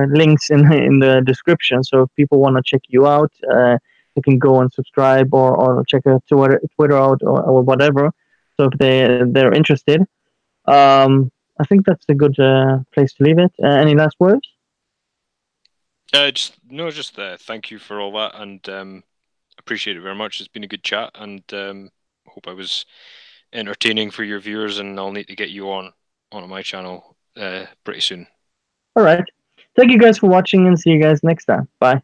links in the description. So if people want to check you out, they can go and subscribe or check a Twitter out or whatever. So if they're interested, I think that's a good place to leave it. Any last words? Just thank you for all that, and appreciate it very much. It's been a good chat, and hope I was entertaining for your viewers. And I'll need to get you on my channel pretty soon. All right. Thank you guys for watching, and see you guys next time. Bye.